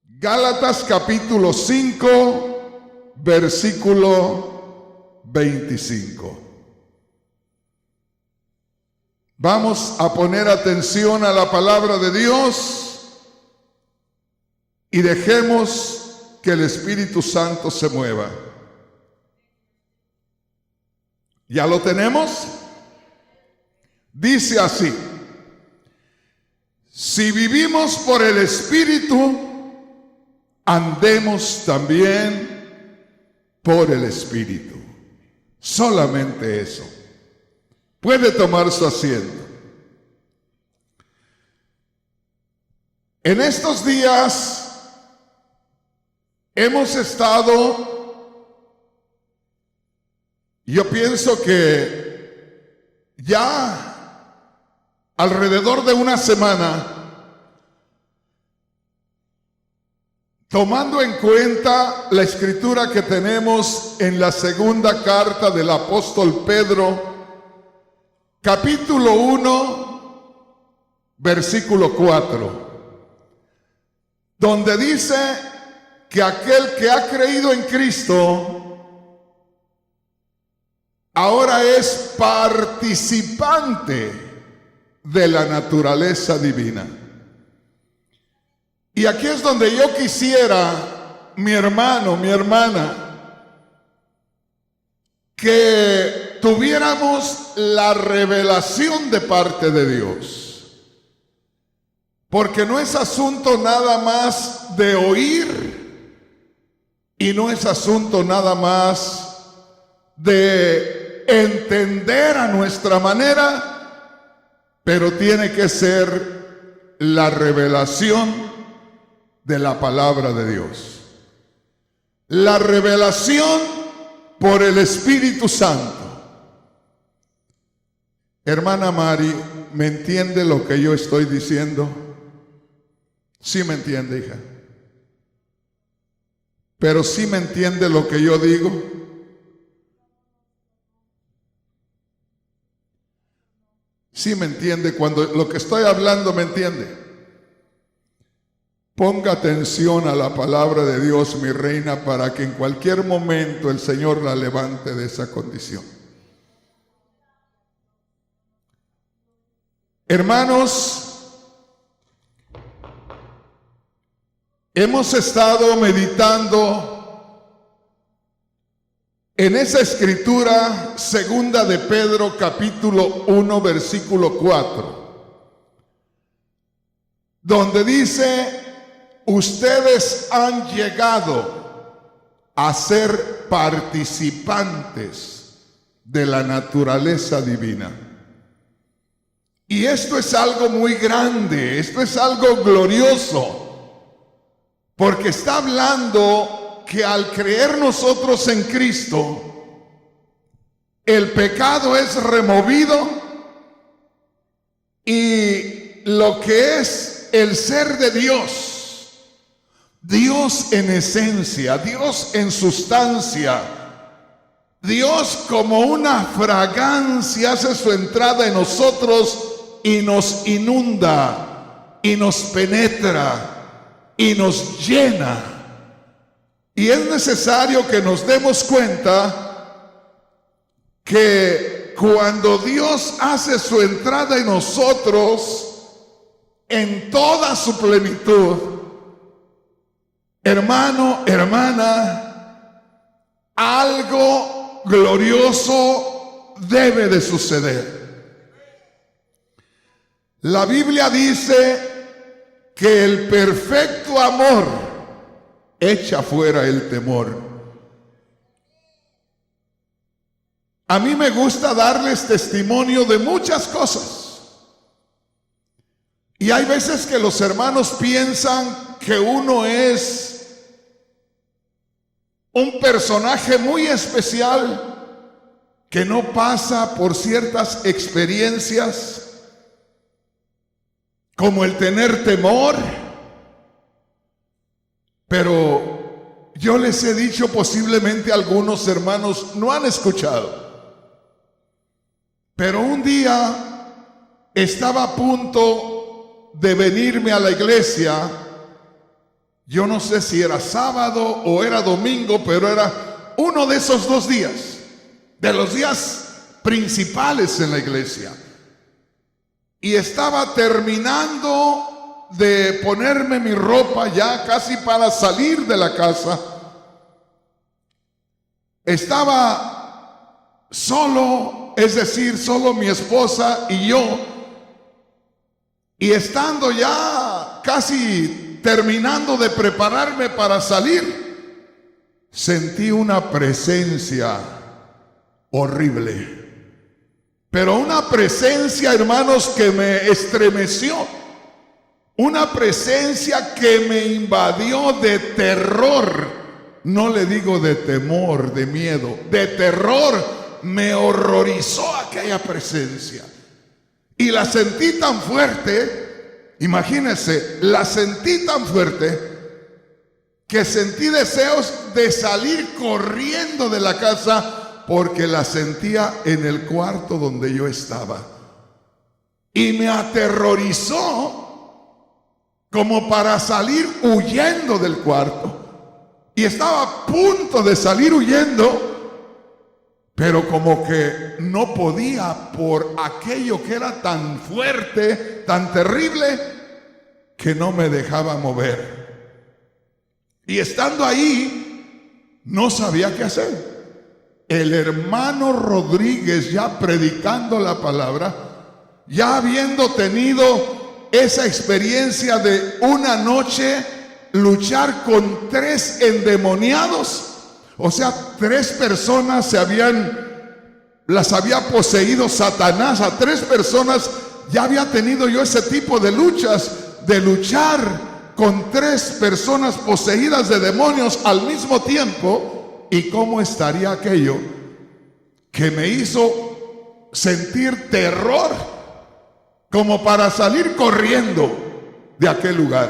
Gálatas capítulo 5, versículo 25. Vamos a poner atención a la palabra de Dios y dejemos que el Espíritu Santo se mueva. ¿Ya lo tenemos? Dice así: si vivimos por el Espíritu, andemos también por el Espíritu. Solamente eso. Puede tomar su asiento. En estos días hemos estado, yo pienso que ya alrededor de una semana, tomando en cuenta la escritura que tenemos en la segunda carta del apóstol Pedro, capítulo 1, versículo 4, donde dice que aquel que ha creído en Cristo ahora es participante de la naturaleza divina. Y aquí es donde yo quisiera, mi hermano, mi hermana, que tuviéramos la revelación de parte de Dios. Porque no es asunto nada más de oír y no es asunto nada más de entender a nuestra manera, pero tiene que ser la revelación de la palabra de Dios. La revelación por el Espíritu Santo. Hermana Mari, ¿me entiende lo que yo estoy diciendo? Sí me entiende, hija. Pero sí me entiende lo que yo digo. Sí me entiende cuando lo que estoy hablando, me entiende. Ponga atención a la palabra de Dios, mi reina, para que en cualquier momento el Señor la levante de esa condición. Hermanos, hemos estado meditando en esa escritura, segunda de Pedro, capítulo 1, versículo 4, donde dice: ustedes han llegado a ser participantes de la naturaleza divina. Y esto es algo muy grande, esto es algo glorioso, porque está hablando que al creer nosotros en Cristo, el pecado es removido y lo que es el ser de Dios, Dios en esencia, Dios en sustancia, Dios como una fragancia hace su entrada en nosotros y nos inunda y nos penetra y nos llena. Y es necesario que nos demos cuenta que cuando Dios hace su entrada en nosotros en toda su plenitud, hermano, hermana, algo glorioso debe de suceder. La Biblia dice que el perfecto amor echa fuera el temor. A mí me gusta darles testimonio de muchas cosas. Y hay veces que los hermanos piensan que uno es un personaje muy especial que no pasa por ciertas experiencias, como el tener temor. Pero yo les he dicho, posiblemente algunos hermanos no han escuchado, pero un día estaba a punto de venirme a la iglesia Yo no sé si era sábado o era domingo, pero era uno de esos 2 días, de los días principales en la iglesia. Y estaba terminando de ponerme mi ropa ya casi para salir de la casa. Estaba solo, es decir, solo mi esposa y yo. Y estando ya casi terminando de prepararme para salir, sentí una presencia horrible. Pero una presencia, hermanos, que me estremeció. Una presencia que me invadió de terror. No le digo de temor, de miedo, de terror. Me horrorizó aquella presencia. Y la sentí tan fuerte, imagínense, la sentí tan fuerte que sentí deseos de salir corriendo de la casa porque la sentía en el cuarto donde yo estaba. Y me aterrorizó como para salir huyendo del cuarto. Y estaba a punto de salir huyendo, pero como que no podía por aquello que era tan fuerte, tan terrible, que no me dejaba mover. Y estando ahí, no sabía qué hacer. El hermano Rodríguez, ya predicando la palabra, ya habiendo tenido esa experiencia de una noche luchar con 3 endemoniados, o sea, 3 personas las había poseído Satanás. A 3 personas ya había tenido yo ese tipo de luchas, de luchar con 3 personas poseídas de demonios al mismo tiempo. ¿Y cómo estaría aquello que me hizo sentir terror como para salir corriendo de aquel lugar?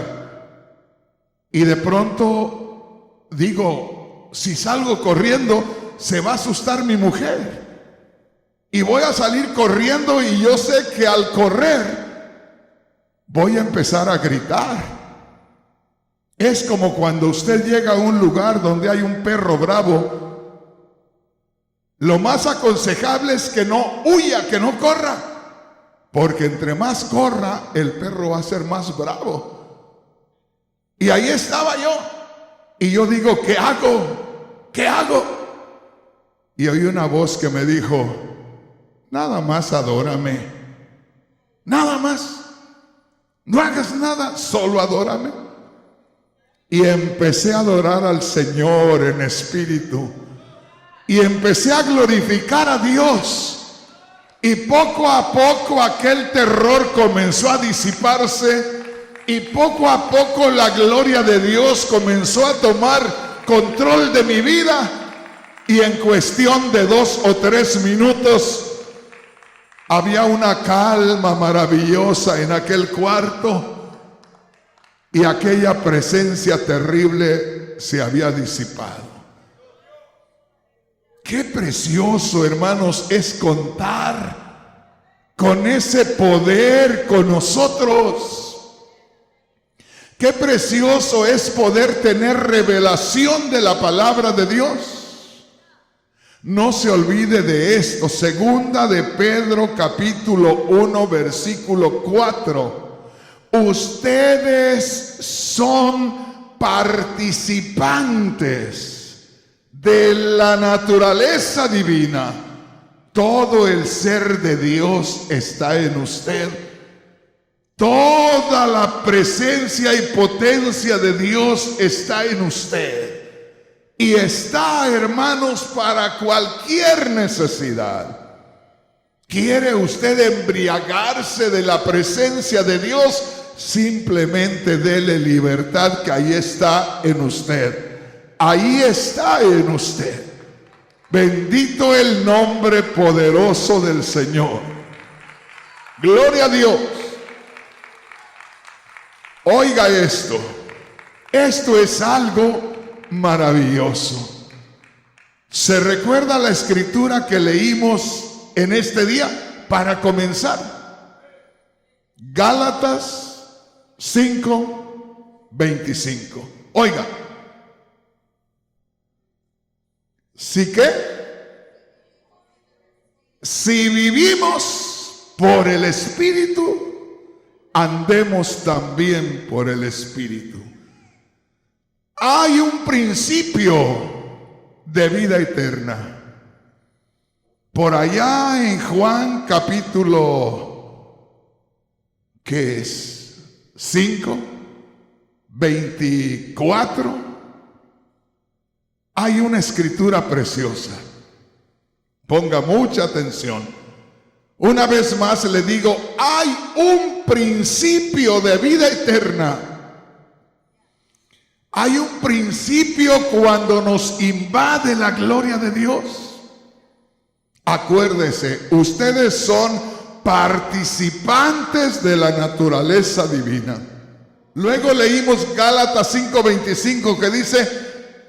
Y de pronto digo, si salgo corriendo, se va a asustar mi mujer. Y voy a salir corriendo y yo sé que al correr voy a empezar a gritar. Es como cuando usted llega a un lugar donde hay un perro bravo. Lo más aconsejable es que no huya, que no corra. Porque entre más corra, el perro va a ser más bravo. Y ahí estaba yo. Y yo digo, ¿qué hago? ¿Qué hago? Y oí una voz que me dijo, nada más adórame. Nada más. No hagas nada, solo adórame. Y empecé a adorar al Señor en espíritu. Y empecé a glorificar a Dios. Y poco a poco aquel terror comenzó a disiparse. Y poco a poco la gloria de Dios comenzó a tomar control de mi vida. Y en cuestión de 2 o 3 minutos había una calma maravillosa en aquel cuarto. Y aquella presencia terrible se había disipado. Qué precioso, hermanos, es contar con ese poder con nosotros. Qué precioso es poder tener revelación de la palabra de Dios. No se olvide de esto. Segunda de Pedro capítulo 1 versículo 4. Ustedes son participantes de la naturaleza divina. Todo el ser de Dios está en usted. Toda la presencia y potencia de Dios está en usted. Y está, hermanos, para cualquier necesidad. ¿Quiere usted embriagarse de la presencia de Dios? Simplemente dele libertad, que ahí está en usted. Ahí está en usted. Bendito el nombre poderoso del Señor. Gloria a Dios. Oiga esto. Esto es algo maravilloso. ¿Se recuerda la escritura que leímos en este día para comenzar? Gálatas 5:25. Oiga, ¿sí qué? Si vivimos por el Espíritu, andemos también por el Espíritu. Hay un principio de vida eterna. Por allá en Juan capítulo, ¿qué es? 5, 24. Hay una escritura preciosa. Ponga mucha atención. Una vez más le digo, hay un principio de vida eterna. Hay un principio cuando nos invade la gloria de Dios. Acuérdese, ustedes son participantes de la naturaleza divina. Luego leímos Gálatas 5:25 que dice,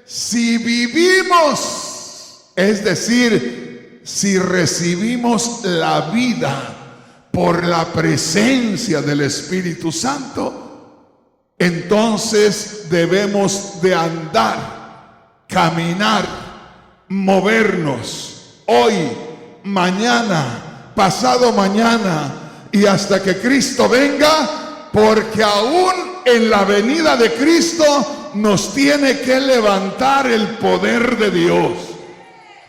si vivimos, es decir, si recibimos la vida por la presencia del Espíritu Santo, entonces debemos de andar, caminar, movernos hoy, mañana, pasado mañana y hasta que Cristo venga, porque aún en la venida de Cristo nos tiene que levantar el poder de Dios.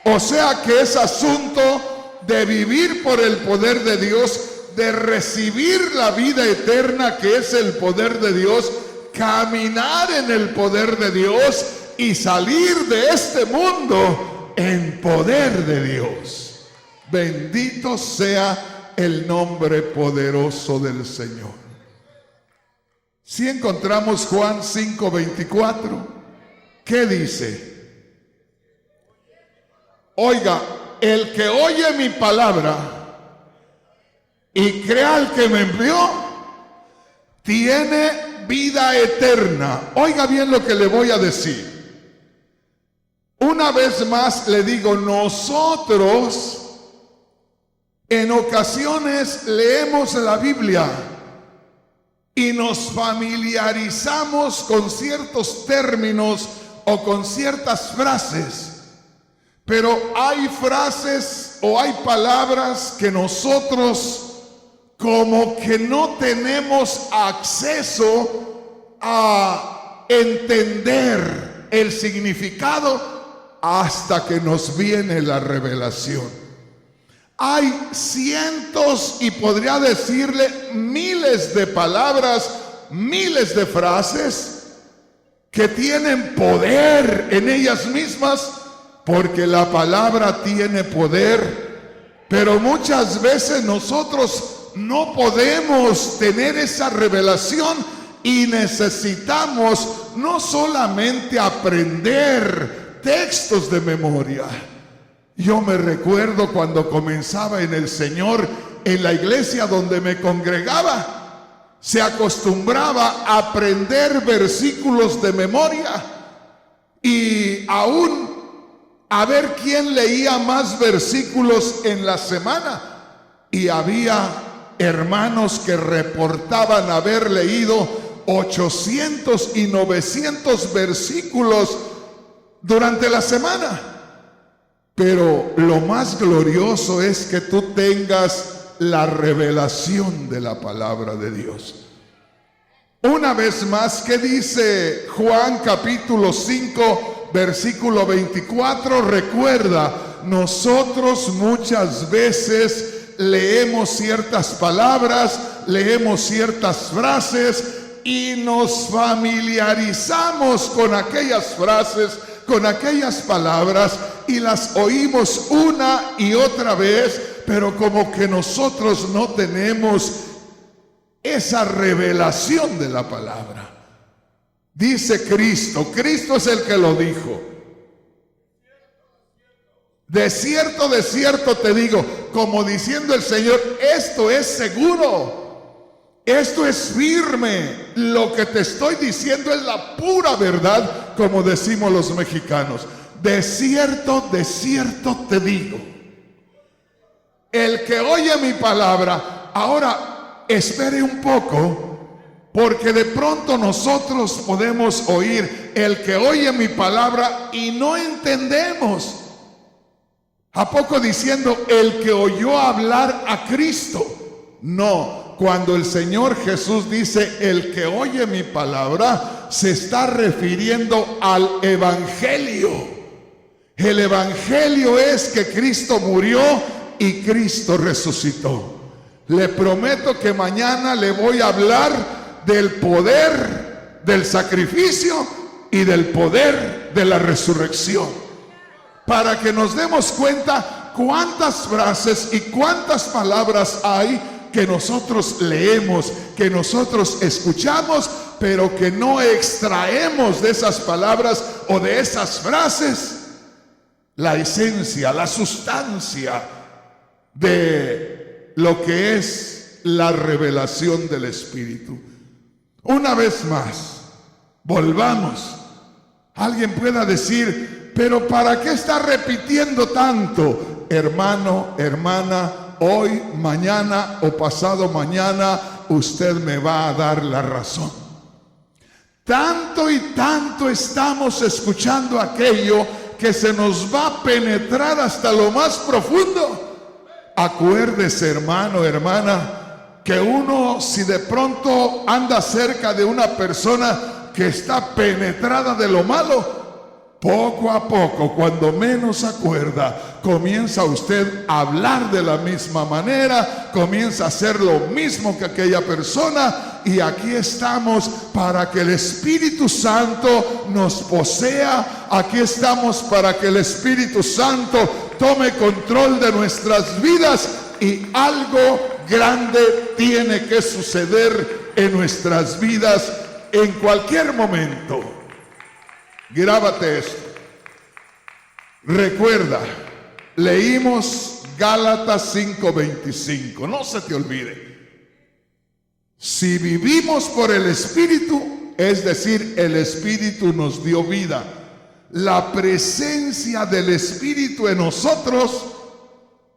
O sea que es asunto de vivir por el poder de Dios, de recibir la vida eterna que es el poder de Dios, caminar en el poder de Dios y salir de este mundo en poder de Dios. Bendito sea el nombre poderoso del Señor. Si encontramos Juan 5:24, ¿qué dice? Oiga, el que oye mi palabra y crea al que me envió, tiene vida eterna. Oiga bien lo que le voy a decir. Una vez más le digo, nosotros en ocasiones leemos la Biblia y nos familiarizamos con ciertos términos o con ciertas frases, pero hay frases o hay palabras que nosotros como que no tenemos acceso a entender el significado hasta que nos viene la revelación. Hay cientos y podría decirle miles de palabras, miles de frases que tienen poder en ellas mismas, porque la palabra tiene poder, pero muchas veces nosotros no podemos tener esa revelación y necesitamos no solamente aprender textos de memoria. Yo me recuerdo cuando comenzaba en el Señor, en la iglesia donde me congregaba, se acostumbraba a aprender versículos de memoria y aún a ver quién leía más versículos en la semana. Y había hermanos que reportaban haber leído 800 y 900 versículos durante la semana. Pero lo más glorioso es que tú tengas la revelación de la palabra de Dios. Una vez más, ¿qué dice Juan capítulo 5, versículo 24? Recuerda, nosotros muchas veces leemos ciertas palabras, leemos ciertas frases y nos familiarizamos con aquellas frases, con aquellas palabras y las oímos una y otra vez, pero como que nosotros no tenemos esa revelación de la palabra. Dice Cristo, Cristo es el que lo dijo. De cierto te digo, como diciendo el Señor, esto es seguro, esto es firme, lo que te estoy diciendo es la pura verdad, como decimos los mexicanos. De cierto te digo, el que oye mi palabra, ahora espere un poco, Porque de pronto nosotros podemos oír: el que oye mi palabra, y no entendemos. ¿A poco diciendo el que oyó hablar a Cristo? No, cuando el Señor Jesús dice el que oye mi palabra, se está refiriendo al Evangelio. El Evangelio es que Cristo murió y Cristo resucitó. Le prometo que mañana le voy a hablar del poder del sacrificio y del poder de la resurrección, para que nos demos cuenta cuántas frases y cuántas palabras hay que nosotros leemos, que nosotros escuchamos, pero que no extraemos de esas palabras o de esas frases la esencia, la sustancia de lo que es la revelación del Espíritu. Una vez más, volvamos. Alguien pueda decir: pero ¿para qué está repitiendo tanto? Hermano, hermana, hoy, mañana o pasado mañana usted me va a dar la razón. Tanto y tanto estamos escuchando aquello que se nos va a penetrar hasta lo más profundo. Acuérdese, hermano, hermana, que uno, si de pronto anda cerca de una persona que está penetrada de lo malo, poco a poco, cuando menos acuerda, comienza usted a hablar de la misma manera, comienza a hacer lo mismo que aquella persona. Y aquí estamos para que el Espíritu Santo nos posea. Aquí estamos para que el Espíritu Santo tome control de nuestras vidas, y algo grande tiene que suceder en nuestras vidas en cualquier momento. Grábate esto. Recuerda, leímos Gálatas 5:25. No se te olvide. Si vivimos por el Espíritu, es decir, el Espíritu nos dio vida. La presencia del Espíritu en nosotros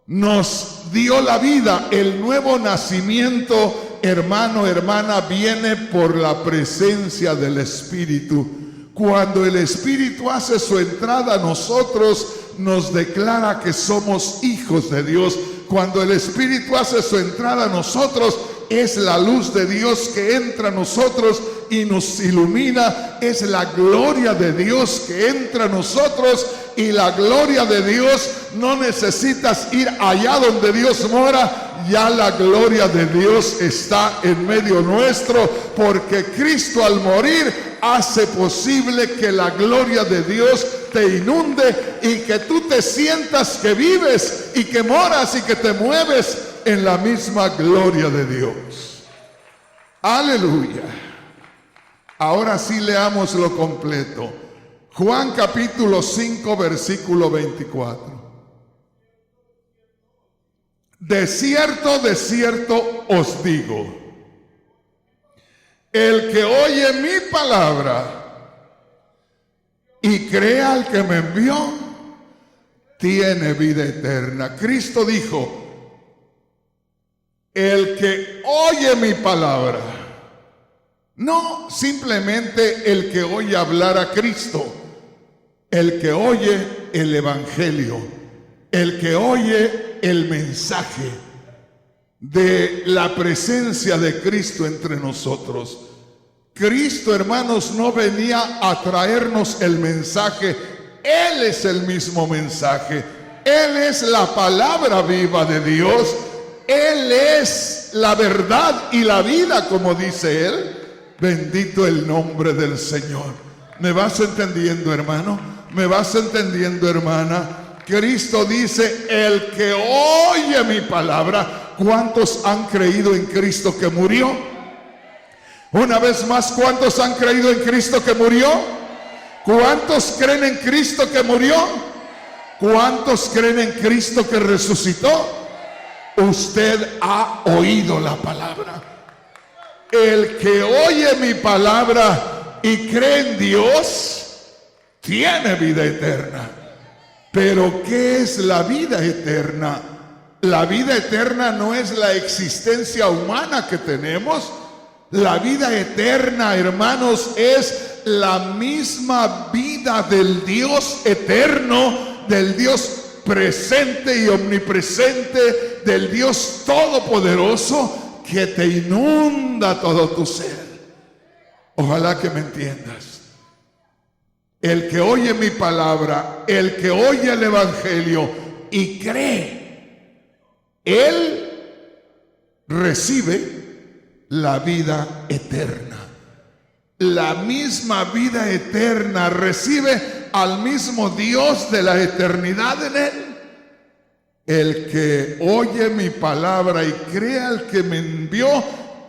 nos dio la vida. El nuevo nacimiento, hermano, hermana, viene por la presencia del Espíritu. Cuando el Espíritu hace su entrada a nosotros, nos declara que somos hijos de Dios. Cuando el Espíritu hace su entrada a nosotros, es la luz de Dios que entra a nosotros y nos ilumina. Es la gloria de Dios que entra a nosotros, y la gloria de Dios no necesitas ir allá donde Dios mora. Ya la gloria de Dios está en medio nuestro, porque Cristo al morir hace posible que la gloria de Dios te inunde y que tú te sientas que vives y que moras y que te mueves en la misma gloria de Dios. Aleluya. Ahora sí leamos lo completo. Juan capítulo 5 versículo 24. De cierto, os digo, el que oye mi palabra y crea al que me envió, tiene vida eterna. Cristo dijo: el que oye mi palabra, no simplemente el que oye hablar a Cristo, el que oye el Evangelio, el que oye el mensaje de la presencia de Cristo entre nosotros. Cristo, hermanos, no venía a traernos el mensaje. Él es el mismo mensaje. Él es la palabra viva de Dios. Él es la verdad y la vida, como dice Él. Bendito el nombre del Señor. ¿Me vas entendiendo, hermano? ¿Me vas entendiendo, hermana? Cristo dice: el que oye mi palabra. ¿Cuántos han creído en Cristo que murió? Una vez más, ¿cuántos han creído en Cristo que murió? ¿Cuántos creen en Cristo que murió? ¿Cuántos creen en Cristo que resucitó? Usted ha oído la palabra. El que oye mi palabra y cree en Dios, tiene vida eterna. Pero ¿qué es la vida eterna? La vida eterna no es la existencia humana que tenemos. La vida eterna, hermanos, es la misma vida del Dios eterno, del Dios presente y omnipresente, del Dios todopoderoso que te inunda todo tu ser. Ojalá que me entiendas. El que oye mi palabra, el que oye el evangelio y cree, él recibe la vida eterna. La misma vida eterna, recibe al mismo Dios de la eternidad en él. El que oye mi palabra y cree al que me envió,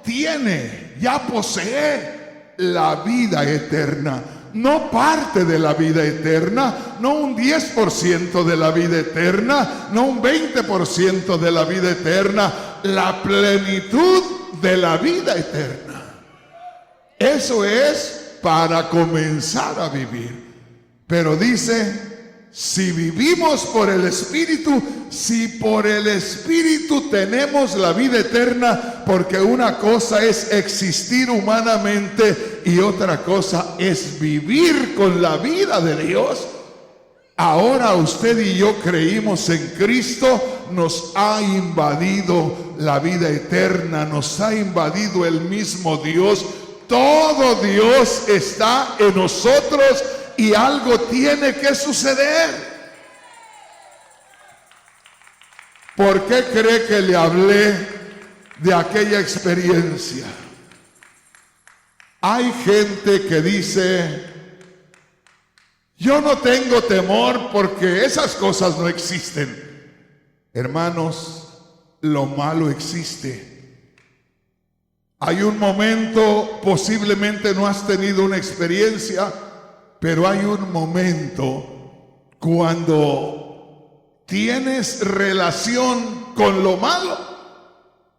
tiene, ya posee la vida eterna. No parte de la vida eterna, no un 10% de la vida eterna, no un 20% de la vida eterna, la plenitud de la vida eterna. Eso es para comenzar a vivir. Pero dice, si vivimos por el Espíritu, si por el Espíritu tenemos la vida eterna, porque una cosa es existir humanamente y otra cosa es vivir con la vida de Dios. Ahora usted y yo creímos en Cristo, nos ha invadido la vida eterna, nos ha invadido el mismo Dios. Todo Dios está en nosotros y algo tiene que suceder. ¿Por qué cree que le hablé de aquella experiencia? Hay gente que dice, yo no tengo temor porque esas cosas no existen. Hermanos, lo malo existe. Hay un momento, posiblemente no has tenido una experiencia, pero hay un momento cuando tienes relación con lo malo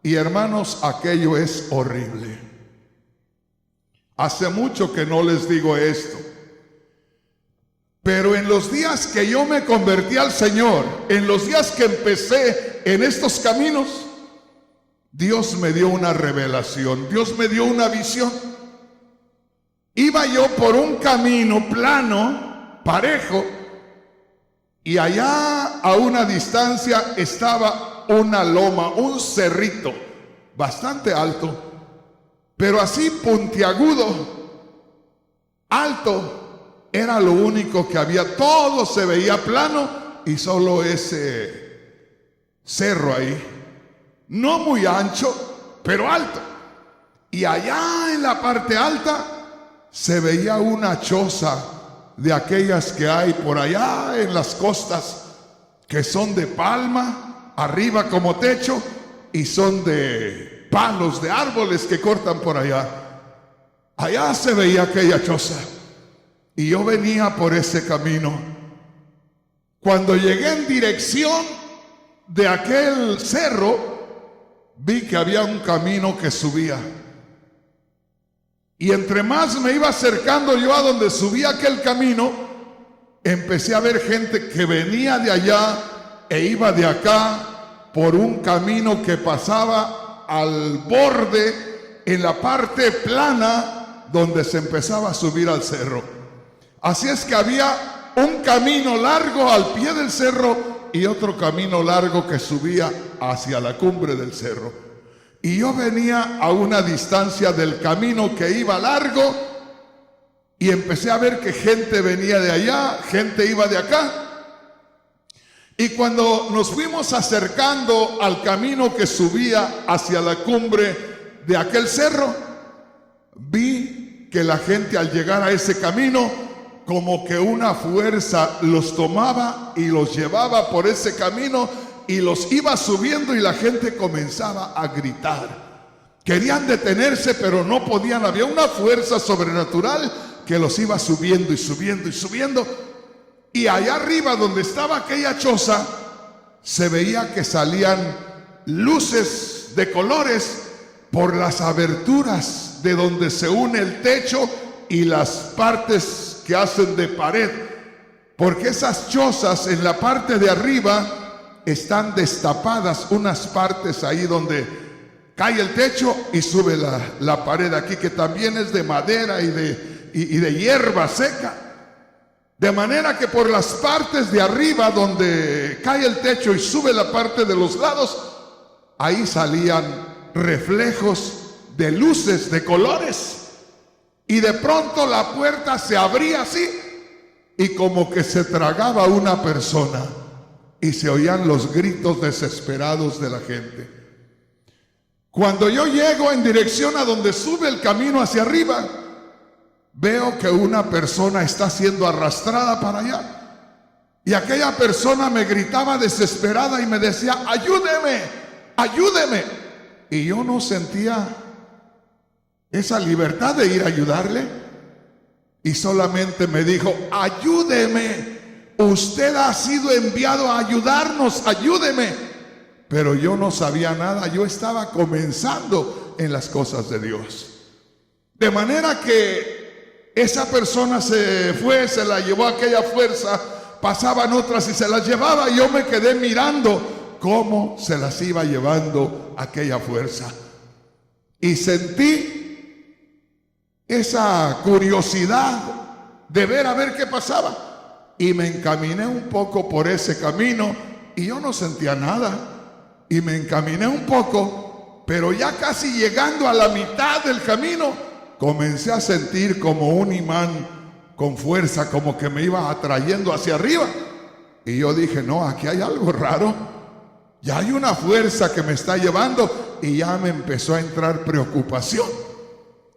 y, hermanos, aquello es horrible. Hace mucho que no les digo esto, pero en los días que yo me convertí al Señor, en los días que empecé en estos caminos, Dios me dio una revelación, Dios me dio una visión. Iba yo por un camino plano, parejo, y allá a una distancia estaba una loma, un cerrito, bastante alto, pero así puntiagudo, alto, era lo único que había. Todo se veía plano y solo ese cerro ahí. No muy ancho, pero alto. Y allá en la parte alta se veía una choza de aquellas que hay por allá en las costas, que son de palma, arriba como techo, y son de palos de árboles que cortan por allá. Allá se veía aquella choza. Y yo venía por ese camino. Cuando llegué en dirección de aquel cerro, vi que había un camino que subía. Y entre más me iba acercando yo a donde subía aquel camino, empecé a ver gente que venía de allá e iba de acá por un camino que pasaba al borde en la parte plana donde se empezaba a subir al cerro. Así es que había un camino largo al pie del cerro y otro camino largo que subía hacia la cumbre del cerro. Y yo venía a una distancia del camino que iba largo y empecé a ver que gente venía de allá, gente iba de acá. Y cuando nos fuimos acercando al camino que subía hacia la cumbre de aquel cerro, vi que la gente al llegar a ese camino, como que una fuerza los tomaba y los llevaba por ese camino y los iba subiendo, y la gente comenzaba a gritar. Querían detenerse, pero no podían. Había una fuerza sobrenatural que los iba subiendo y subiendo y subiendo. Y allá arriba donde estaba aquella choza, se veía que salían luces de colores por las aberturas de donde se une el techo y las partes que hacen de pared, porque esas chozas en la parte de arriba están destapadas, unas partes ahí donde cae el techo y sube la pared aquí, que también es de madera y de hierba seca. De manera que por las partes de arriba, donde cae el techo y sube la parte de los lados, ahí salían reflejos de luces, de colores. Y de pronto la puerta se abría así, y como que se tragaba una persona, y se oían los gritos desesperados de la gente. Cuando yo llego en dirección a donde sube el camino hacia arriba, veo que una persona está siendo arrastrada para allá. Y aquella persona me gritaba desesperada y me decía: ayúdeme, ayúdeme. Y yo no sentía esa libertad de ir a ayudarle. Y solamente me dijo: ayúdeme, usted ha sido enviado a ayudarnos, ayúdeme. Pero yo no sabía nada, yo estaba comenzando en las cosas de Dios. De manera que esa persona se fue, se la llevó aquella fuerza, pasaban otras y se las llevaba, y yo me quedé mirando cómo se las iba llevando aquella fuerza. Y sentí esa curiosidad de ver a ver qué pasaba. Y me encaminé un poco por ese camino y yo no sentía nada. Y me encaminé un poco, pero ya casi llegando a la mitad del camino, comencé a sentir como un imán con fuerza, como que me iba atrayendo hacia arriba. Y yo dije: no, aquí hay algo raro. Ya hay una fuerza que me está llevando. Y ya me empezó a entrar preocupación.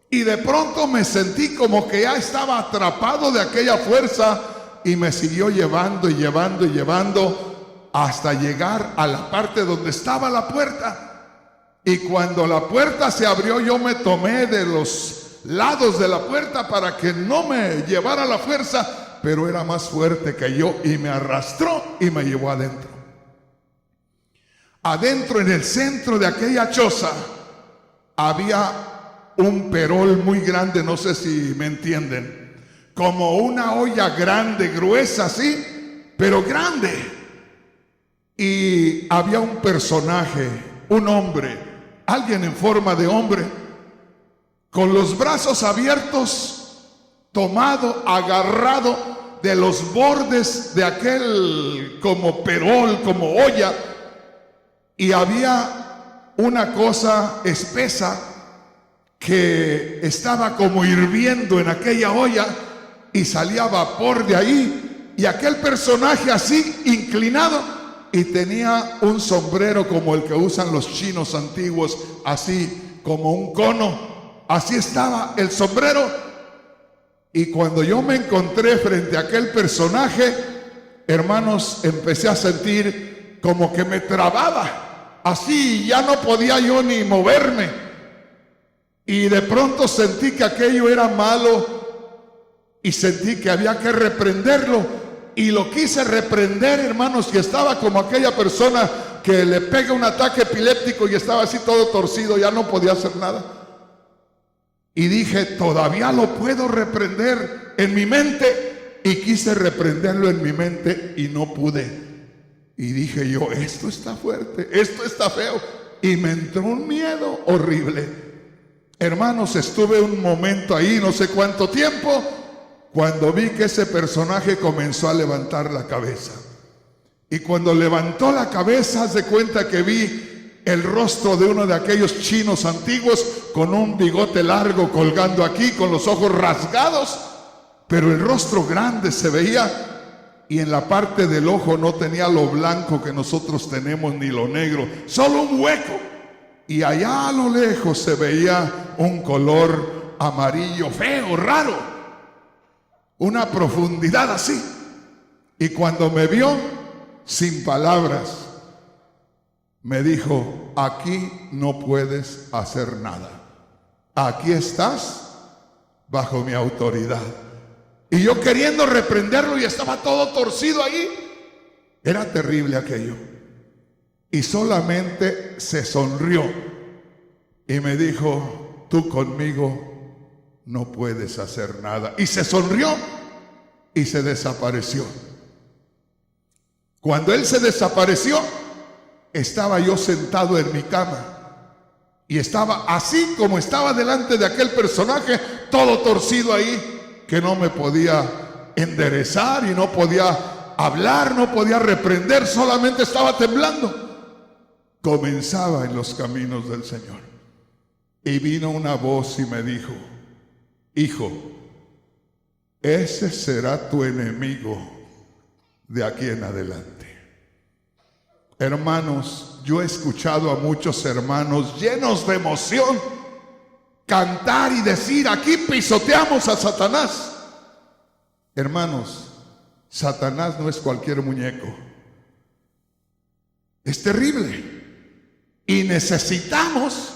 Y de pronto me sentí como que ya estaba atrapado de aquella fuerza. Y me siguió llevando y llevando y llevando hasta llegar a la parte donde estaba la puerta. Y cuando la puerta se abrió, yo me tomé de los lados de la puerta para que no me llevara la fuerza, pero era más fuerte que yo y me arrastró y me llevó adentro. Adentro, en el centro de aquella choza, había un perol muy grande, no sé si me entienden, como una olla grande, gruesa así, pero grande. Y había un personaje, un hombre, alguien en forma de hombre, con los brazos abiertos, tomado, agarrado de los bordes de aquel como perol, como olla. Y había una cosa espesa que estaba como hirviendo en aquella olla y salía vapor de ahí. Y aquel personaje así, inclinado, y tenía un sombrero como el que usan los chinos antiguos, así como un cono. Así estaba el sombrero. Y cuando yo me encontré frente a aquel personaje, hermanos, empecé a sentir como que me trababa. Así ya no podía yo ni moverme. Y de pronto sentí que aquello era malo y sentí que había que reprenderlo. Y lo quise reprender, hermanos, y estaba como aquella persona que le pega un ataque epiléptico y estaba así todo torcido, ya no podía hacer nada. Y dije: todavía lo puedo reprender en mi mente. Y quise reprenderlo en mi mente y no pude. Y dije yo: esto está fuerte, esto está feo. Y me entró un miedo horrible. Hermanos, estuve un momento ahí, no sé cuánto tiempo, cuando vi que ese personaje comenzó a levantar la cabeza. Y cuando levantó la cabeza, haz de cuenta que vi el rostro de uno de aquellos chinos antiguos, con un bigote largo colgando aquí, con los ojos rasgados, pero el rostro grande se veía, y en la parte del ojo no tenía lo blanco que nosotros tenemos, ni lo negro, solo un hueco. Y allá a lo lejos se veía un color amarillo feo, raro, una profundidad así. Y cuando me vio, sin palabras, me dijo: aquí no puedes hacer nada, aquí estás bajo mi autoridad. Y yo queriendo reprenderlo y estaba todo torcido ahí. Era terrible aquello. Y solamente se sonrió y me dijo: tú conmigo no puedes hacer nada. Y se sonrió y se desapareció. Cuando él se desapareció, estaba yo sentado en mi cama Y estaba así como estaba delante de aquel personaje, todo torcido ahí, que no me podía enderezar y no podía hablar, no podía reprender, solamente estaba temblando. Comenzaba en los caminos del Señor. Y vino una voz y me dijo: hijo, ese será tu enemigo de aquí en adelante. Hermanos, yo he escuchado a muchos hermanos llenos de emoción cantar y decir: aquí pisoteamos a Satanás. Hermanos, Satanás no es cualquier muñeco. Es terrible. Y necesitamos,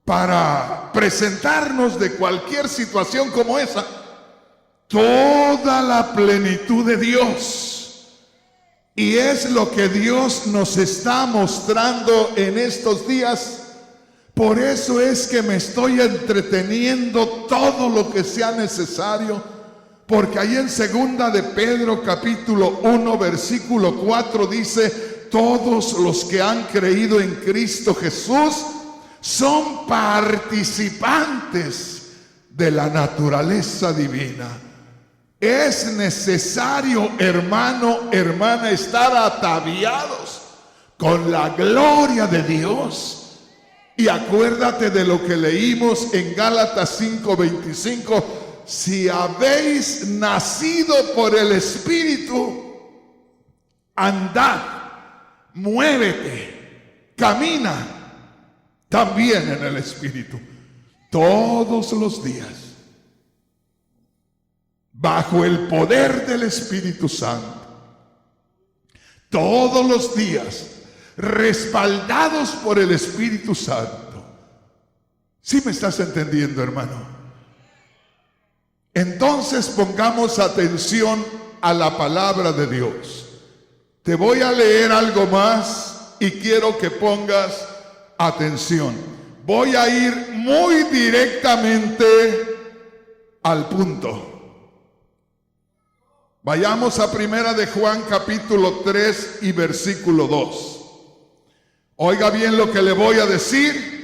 para presentarnos de cualquier situación como esa, toda la plenitud de Dios. Y es lo que Dios nos está mostrando en estos días. Por eso es que me estoy entreteniendo todo lo que sea necesario. Porque ahí en segunda de Pedro capítulo 1 versículo 4 dice: todos los que han creído en Cristo Jesús son participantes de la naturaleza divina. Es necesario, hermano, hermana, estar ataviados con la gloria de Dios. Y acuérdate de lo que leímos en Gálatas 5:25: si habéis nacido por el Espíritu, andad, muévete, camina también en el Espíritu todos los días, bajo el poder del Espíritu Santo, todos los días, respaldados por el Espíritu Santo. ¿Sí me estás entendiendo, hermano? Entonces pongamos atención a la palabra de Dios. Te voy a leer algo más y quiero que pongas atención. Voy a ir muy directamente al punto. Vayamos a primera de Juan capítulo 3 y versículo 2. Oiga bien lo que le voy a decir.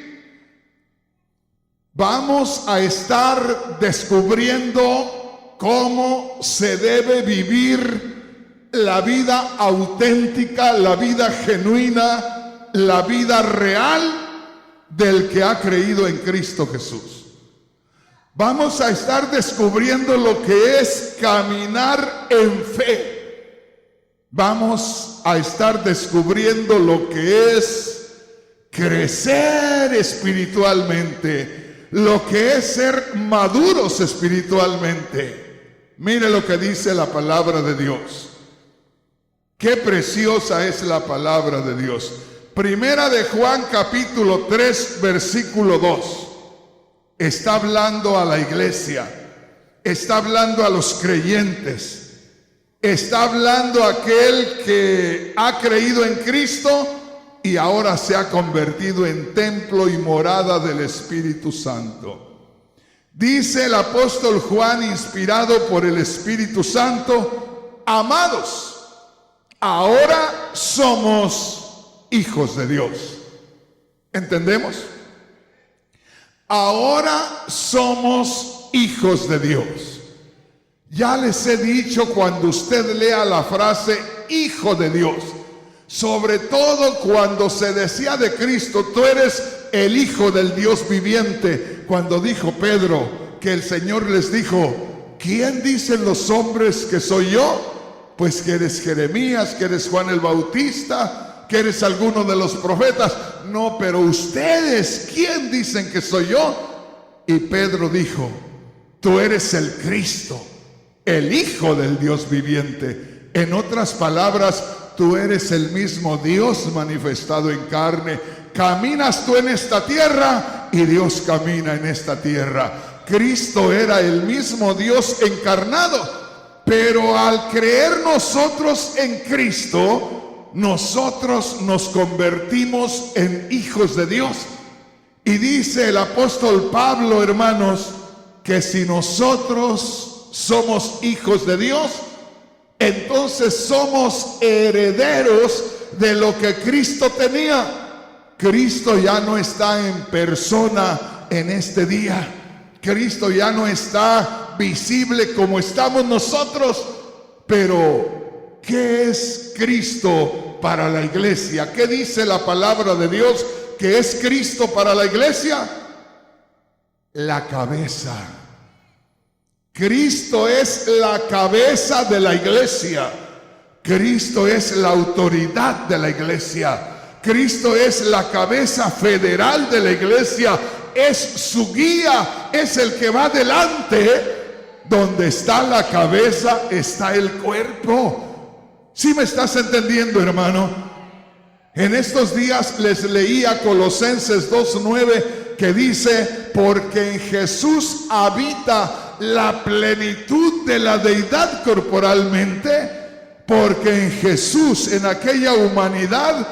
Vamos a estar descubriendo cómo se debe vivir la vida auténtica, la vida genuina, la vida real del que ha creído en Cristo Jesús. Vamos a estar descubriendo lo que es caminar en fe. Vamos a estar descubriendo lo que es crecer espiritualmente, lo que es ser maduros espiritualmente. Mire lo que dice la palabra de Dios. Qué preciosa es la palabra de Dios. Primera de Juan capítulo 3 versículo 2. Está hablando a la iglesia, está hablando a los creyentes, está hablando a aquel que ha creído en Cristo y ahora se ha convertido en templo y morada del Espíritu Santo. Dice el apóstol Juan, inspirado por el Espíritu Santo: amados, ahora somos hijos de Dios. ¿Entendemos? Ahora somos hijos de Dios. Ya les he dicho, cuando usted lea la frase hijo de Dios, sobre todo cuando se decía de Cristo: tú eres el Hijo del Dios viviente. Cuando dijo Pedro que el Señor les dijo: ¿quién dicen los hombres que soy yo? Pues que eres Jeremías, que eres Juan el Bautista, que eres alguno de los profetas. No, pero ustedes, ¿quién dicen que soy yo? Y Pedro dijo: tú eres el Cristo, el Hijo del Dios viviente. En otras palabras, tú eres el mismo Dios manifestado en carne. Caminas tú en esta tierra y Dios camina en esta tierra. Cristo era el mismo Dios encarnado, pero al creer nosotros en Cristo, nosotros nos convertimos en hijos de Dios. Y dice el apóstol Pablo, hermanos, que si nosotros somos hijos de Dios, entonces somos herederos de lo que Cristo tenía. Cristo ya no está en persona en este día. Cristo ya no está visible como estamos nosotros. Pero, ¿qué es Cristo para la iglesia? ¿Qué dice la palabra de Dios que es Cristo para la iglesia? La cabeza. Cristo es la cabeza de la iglesia. Cristo es la autoridad de la iglesia. Cristo es la cabeza federal de la iglesia. Es su guía, es el que va delante. Donde está la cabeza, está el cuerpo. ¿Sí me estás entendiendo, hermano? En estos días les leía Colosenses 2:9, que dice: porque en Jesús habita la plenitud de la deidad corporalmente, porque en Jesús, en aquella humanidad,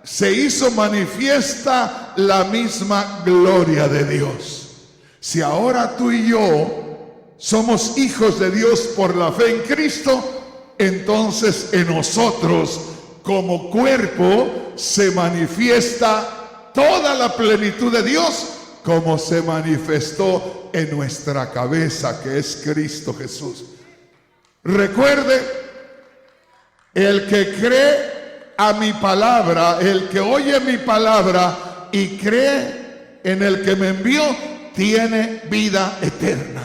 se hizo manifiesta la misma gloria de Dios. Si ahora tú y yo somos hijos de Dios por la fe en Cristo, entonces en nosotros como cuerpo se manifiesta toda la plenitud de Dios, como se manifestó en nuestra cabeza, que es Cristo Jesús. Recuerde, el que cree a mi palabra, el que oye mi palabra y cree en el que me envió, tiene vida eterna.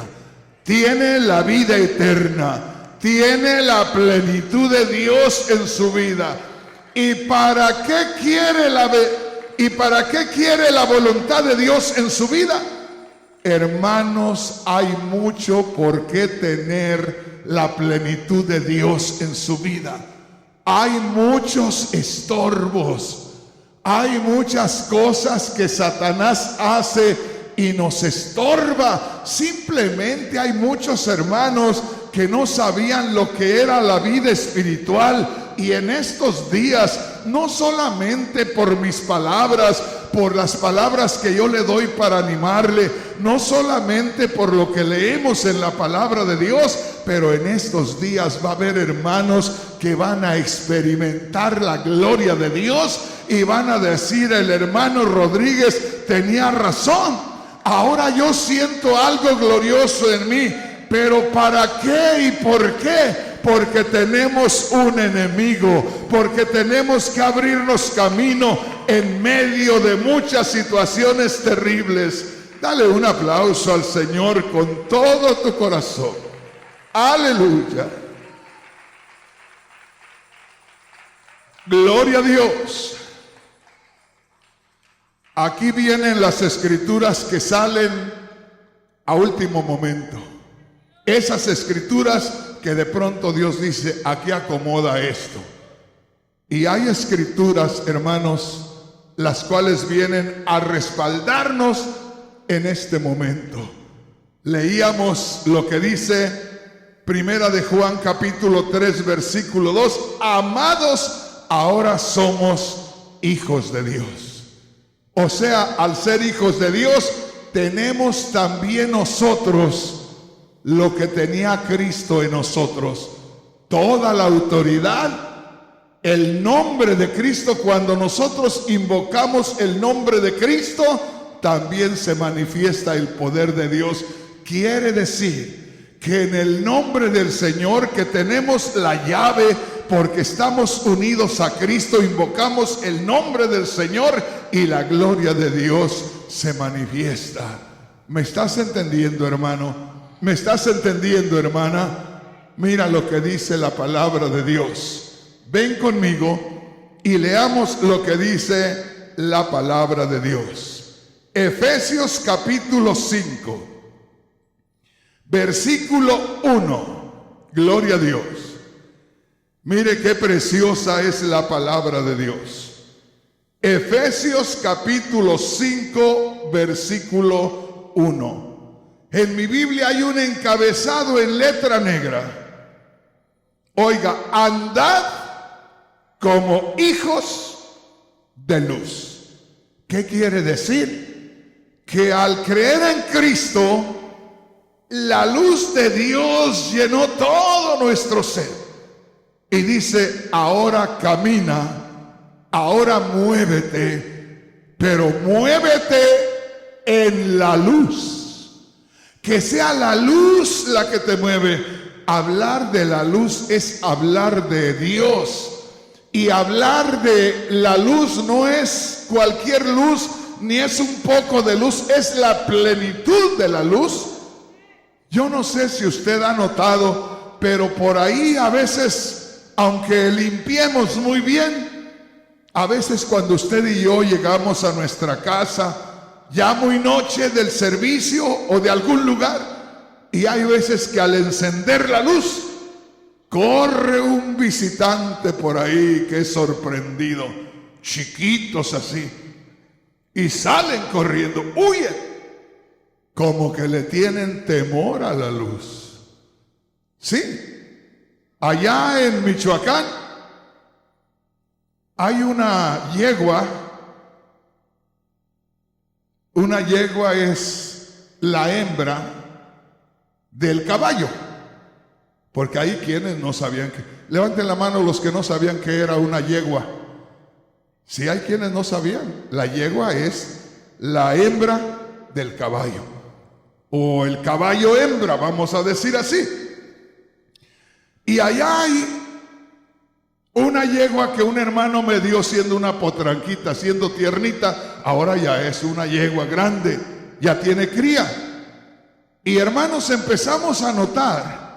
Tiene la vida eterna, tiene la plenitud de Dios en su vida. ¿Y para qué quiere la voluntad de Dios en su vida? Hermanos, hay mucho por qué tener la plenitud de Dios en su vida. Hay muchos estorbos, hay muchas cosas que Satanás hace y nos estorba. Simplemente hay muchos hermanos que no sabían lo que era la vida espiritual, y en estos días, no solamente por mis palabras, por las palabras que yo le doy para animarle, no solamente por lo que leemos en la palabra de Dios, pero en estos días va a haber hermanos que van a experimentar la gloria de Dios y van a decir: el hermano Rodríguez tenía razón. Ahora yo siento algo glorioso en mí. ¿Pero para qué y por qué? Porque tenemos un enemigo, porque tenemos que abrirnos camino en medio de muchas situaciones terribles. Dale un aplauso al Señor con todo tu corazón. Aleluya. Gloria a Dios. Aquí vienen las escrituras que salen a último momento. Esas escrituras que de pronto Dios dice: aquí acomoda esto. Y hay escrituras, hermanos, las cuales vienen a respaldarnos en este momento. Leíamos lo que dice Primera de Juan capítulo 3 versículo 2: amados, ahora somos hijos de Dios. O sea, al ser hijos de Dios, tenemos también nosotros lo que tenía Cristo en nosotros: toda la autoridad, el nombre de Cristo. Cuando nosotros invocamos el nombre de Cristo, también se manifiesta el poder de Dios. Quiere decir que en el nombre del Señor, que tenemos la llave, porque estamos unidos a Cristo, invocamos el nombre del Señor y la gloria de Dios se manifiesta. ¿Me estás entendiendo, hermano? ¿Me estás entendiendo, hermana? Mira lo que dice la palabra de Dios. Ven conmigo y leamos lo que dice la palabra de Dios. Efesios capítulo 5, versículo 1. Gloria a Dios. Mire qué preciosa es la palabra de Dios. Efesios capítulo 5, versículo 1. En mi Biblia hay un encabezado en letra negra. Oiga: andad como hijos de luz. ¿Qué quiere decir? Que al creer en Cristo, la luz de Dios llenó todo nuestro ser. Y dice: ahora camina, ahora muévete pero muévete en la luz. Que sea la luz la que te mueve. Hablar de la luz es hablar de Dios. Y hablar de la luz no es cualquier luz, ni es un poco de luz, es la plenitud de la luz. Yo no sé si usted ha notado, pero por ahí a veces, aunque limpiemos muy bien, a veces cuando usted y yo llegamos a nuestra casa, ya muy noche del servicio o de algún lugar, y hay veces que al encender la luz, corre un visitante por ahí que es sorprendido, chiquitos así, y salen corriendo, huyen, como que le tienen temor a la luz. Sí, allá en Michoacán hay una yegua. Una yegua es la hembra del caballo. Porque hay quienes no sabían que... Levanten la mano los que no sabían que era una yegua. Sí, hay quienes no sabían. La yegua es la hembra del caballo. O el caballo hembra, vamos a decir así. Y allá hay una yegua que un hermano me dio siendo una potranquita, siendo tiernita. Ahora ya es una yegua grande, ya tiene cría. Y hermanos, empezamos a notar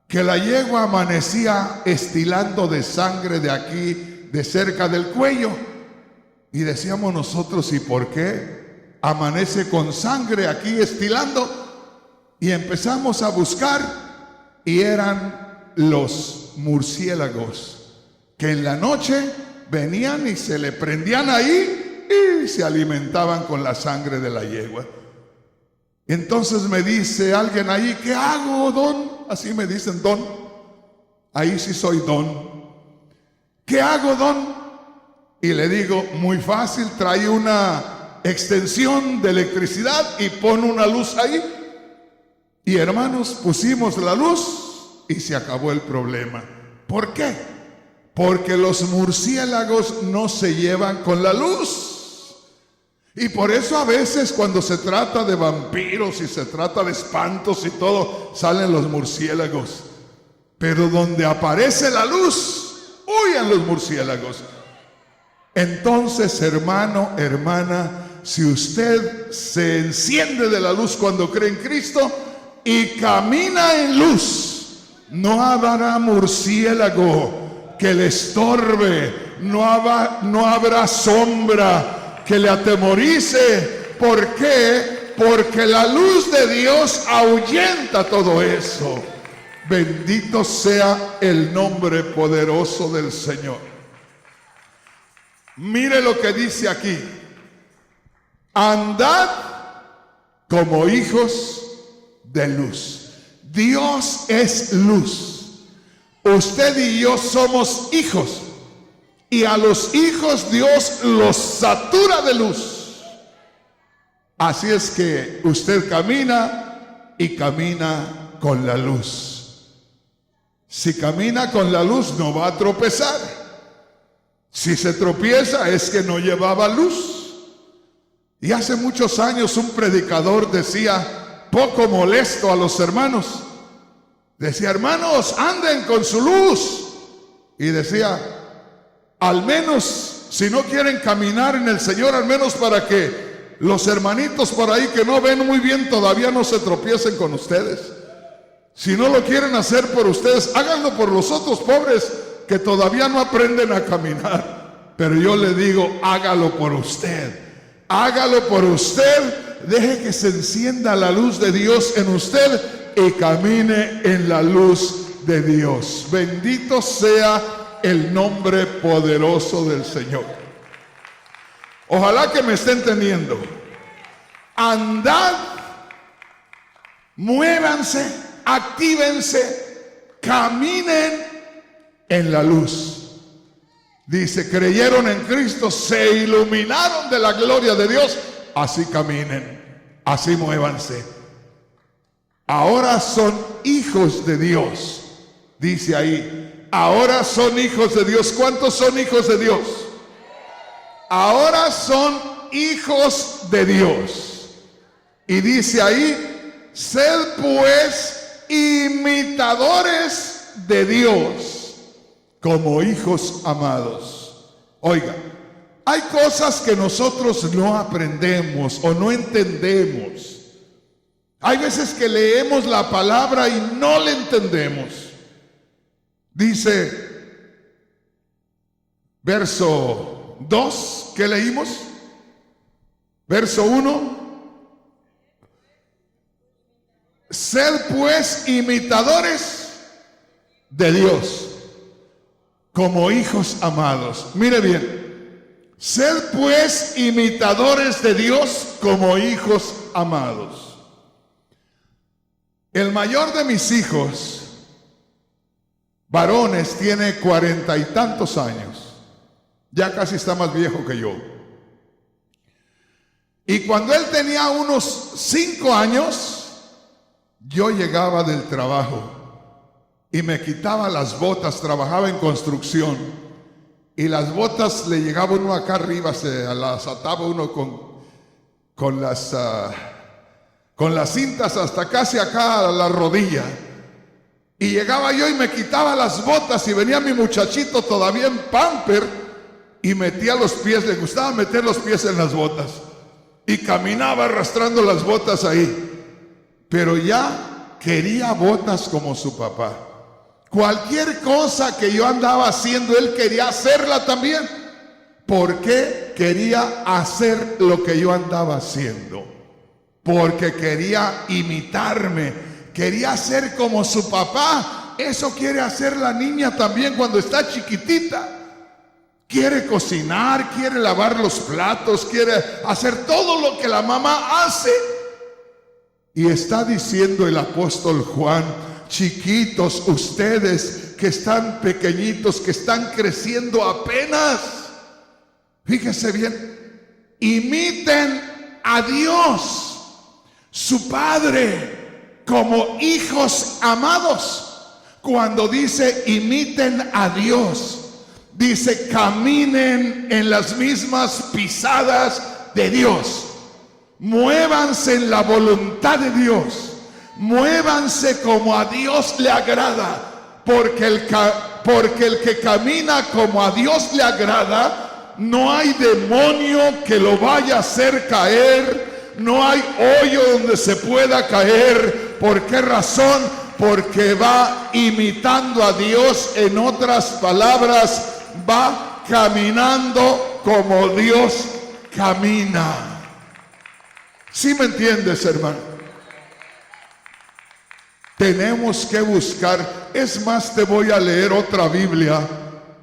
que la yegua amanecía estilando de sangre de aquí, de cerca del cuello. Y decíamos nosotros, ¿y por qué amanece con sangre aquí estilando? Y empezamos a buscar, y eran los murciélagos que en la noche venían y se le prendían ahí y se alimentaban con la sangre de la yegua. Entonces me dice alguien ahí, ¿qué hago, don? Así me dicen, don. Ahí sí soy don. ¿Qué hago, don? Y le digo, muy fácil, trae una extensión de electricidad y pon una luz ahí. Y hermanos, pusimos la luz y se acabó el problema. ¿Por qué? Porque los murciélagos no se llevan con la luz. Y por eso a veces cuando se trata de vampiros y se trata de espantos y todo, salen los murciélagos. Pero donde aparece la luz, huyen los murciélagos. Entonces, hermano, hermana, si usted se enciende de la luz cuando cree en Cristo y camina en luz, no habrá murciélago que le estorbe, no habrá sombra que le atemorice. ¿Por qué? Porque la luz de Dios ahuyenta todo eso. Bendito sea el nombre poderoso del Señor. Mire lo que dice aquí: andad como hijos de luz. Dios es luz. Usted y yo somos hijos. Y a los hijos Dios los satura de luz. Así es que usted camina y camina con la luz. Si camina con la luz no va a tropezar. Si se tropieza es que no llevaba luz. Y hace muchos años un predicador decía, poco molesto a los hermanos, decía, hermanos, anden con su luz. Y decía, al menos, si no quieren caminar en el Señor, al menos para que los hermanitos por ahí que no ven muy bien todavía no se tropiecen con ustedes. Si no lo quieren hacer por ustedes, háganlo por los otros pobres que todavía no aprenden a caminar. Pero yo le digo, hágalo por usted. Hágalo por usted. Deje que se encienda la luz de Dios en usted y camine en la luz de Dios. Bendito sea el nombre poderoso del Señor. Ojalá que me esté entendiendo. Andad, muévanse, actívense, caminen en la luz. Dice, creyeron en Cristo, se iluminaron de la gloria de Dios. Así caminen, así muévanse. Ahora son hijos de Dios. Dice ahí, ahora son hijos de Dios. ¿Cuántos son hijos de Dios? Ahora son hijos de Dios. Y dice ahí, sed pues imitadores de Dios como hijos amados. Oiga, hay cosas que nosotros no aprendemos o no entendemos. Hay veces que leemos la palabra y no le entendemos. Dice, verso 2, ¿qué leímos? Verso 1. Sed pues imitadores de Dios como hijos amados. Mire bien, sed pues imitadores de Dios como hijos amados. El mayor de mis hijos varones tiene 40 y tantos años. Ya casi está más viejo que yo. Y cuando él tenía unos 5 años, yo llegaba del trabajo y me quitaba las botas. Trabajaba en construcción y las botas le llegaba uno acá arriba, se las ataba uno con las cintas hasta casi acá a la rodilla. Y llegaba yo y me quitaba las botas y venía mi muchachito todavía en pamper y metía los pies, le gustaba meter los pies en las botas y caminaba arrastrando las botas ahí. Pero ya quería botas como su papá. Cualquier cosa que yo andaba haciendo, él quería hacerla también. ¿Por qué quería hacer lo que yo andaba haciendo? Porque quería imitarme, quería ser como su papá. Eso quiere hacer la niña también cuando está chiquitita. Quiere cocinar, quiere lavar los platos, quiere hacer todo lo que la mamá hace. Y está diciendo el apóstol Juan, chiquitos, ustedes que están pequeñitos, que están creciendo apenas, fíjese bien, imiten a Dios, su Padre, como hijos amados. Cuando dice imiten a Dios, dice caminen en las mismas pisadas de Dios. Muévanse en la voluntad de Dios. Muévanse como a Dios le agrada. Porque el que camina como a Dios le agrada, no hay demonio que lo vaya a hacer caer. No hay hoyo donde se pueda caer. ¿Por qué razón? Porque va imitando a Dios. En otras palabras, va caminando como Dios camina. ¿Sí me entiendes, hermano? Tenemos que buscar. Es más, te voy a leer otra Biblia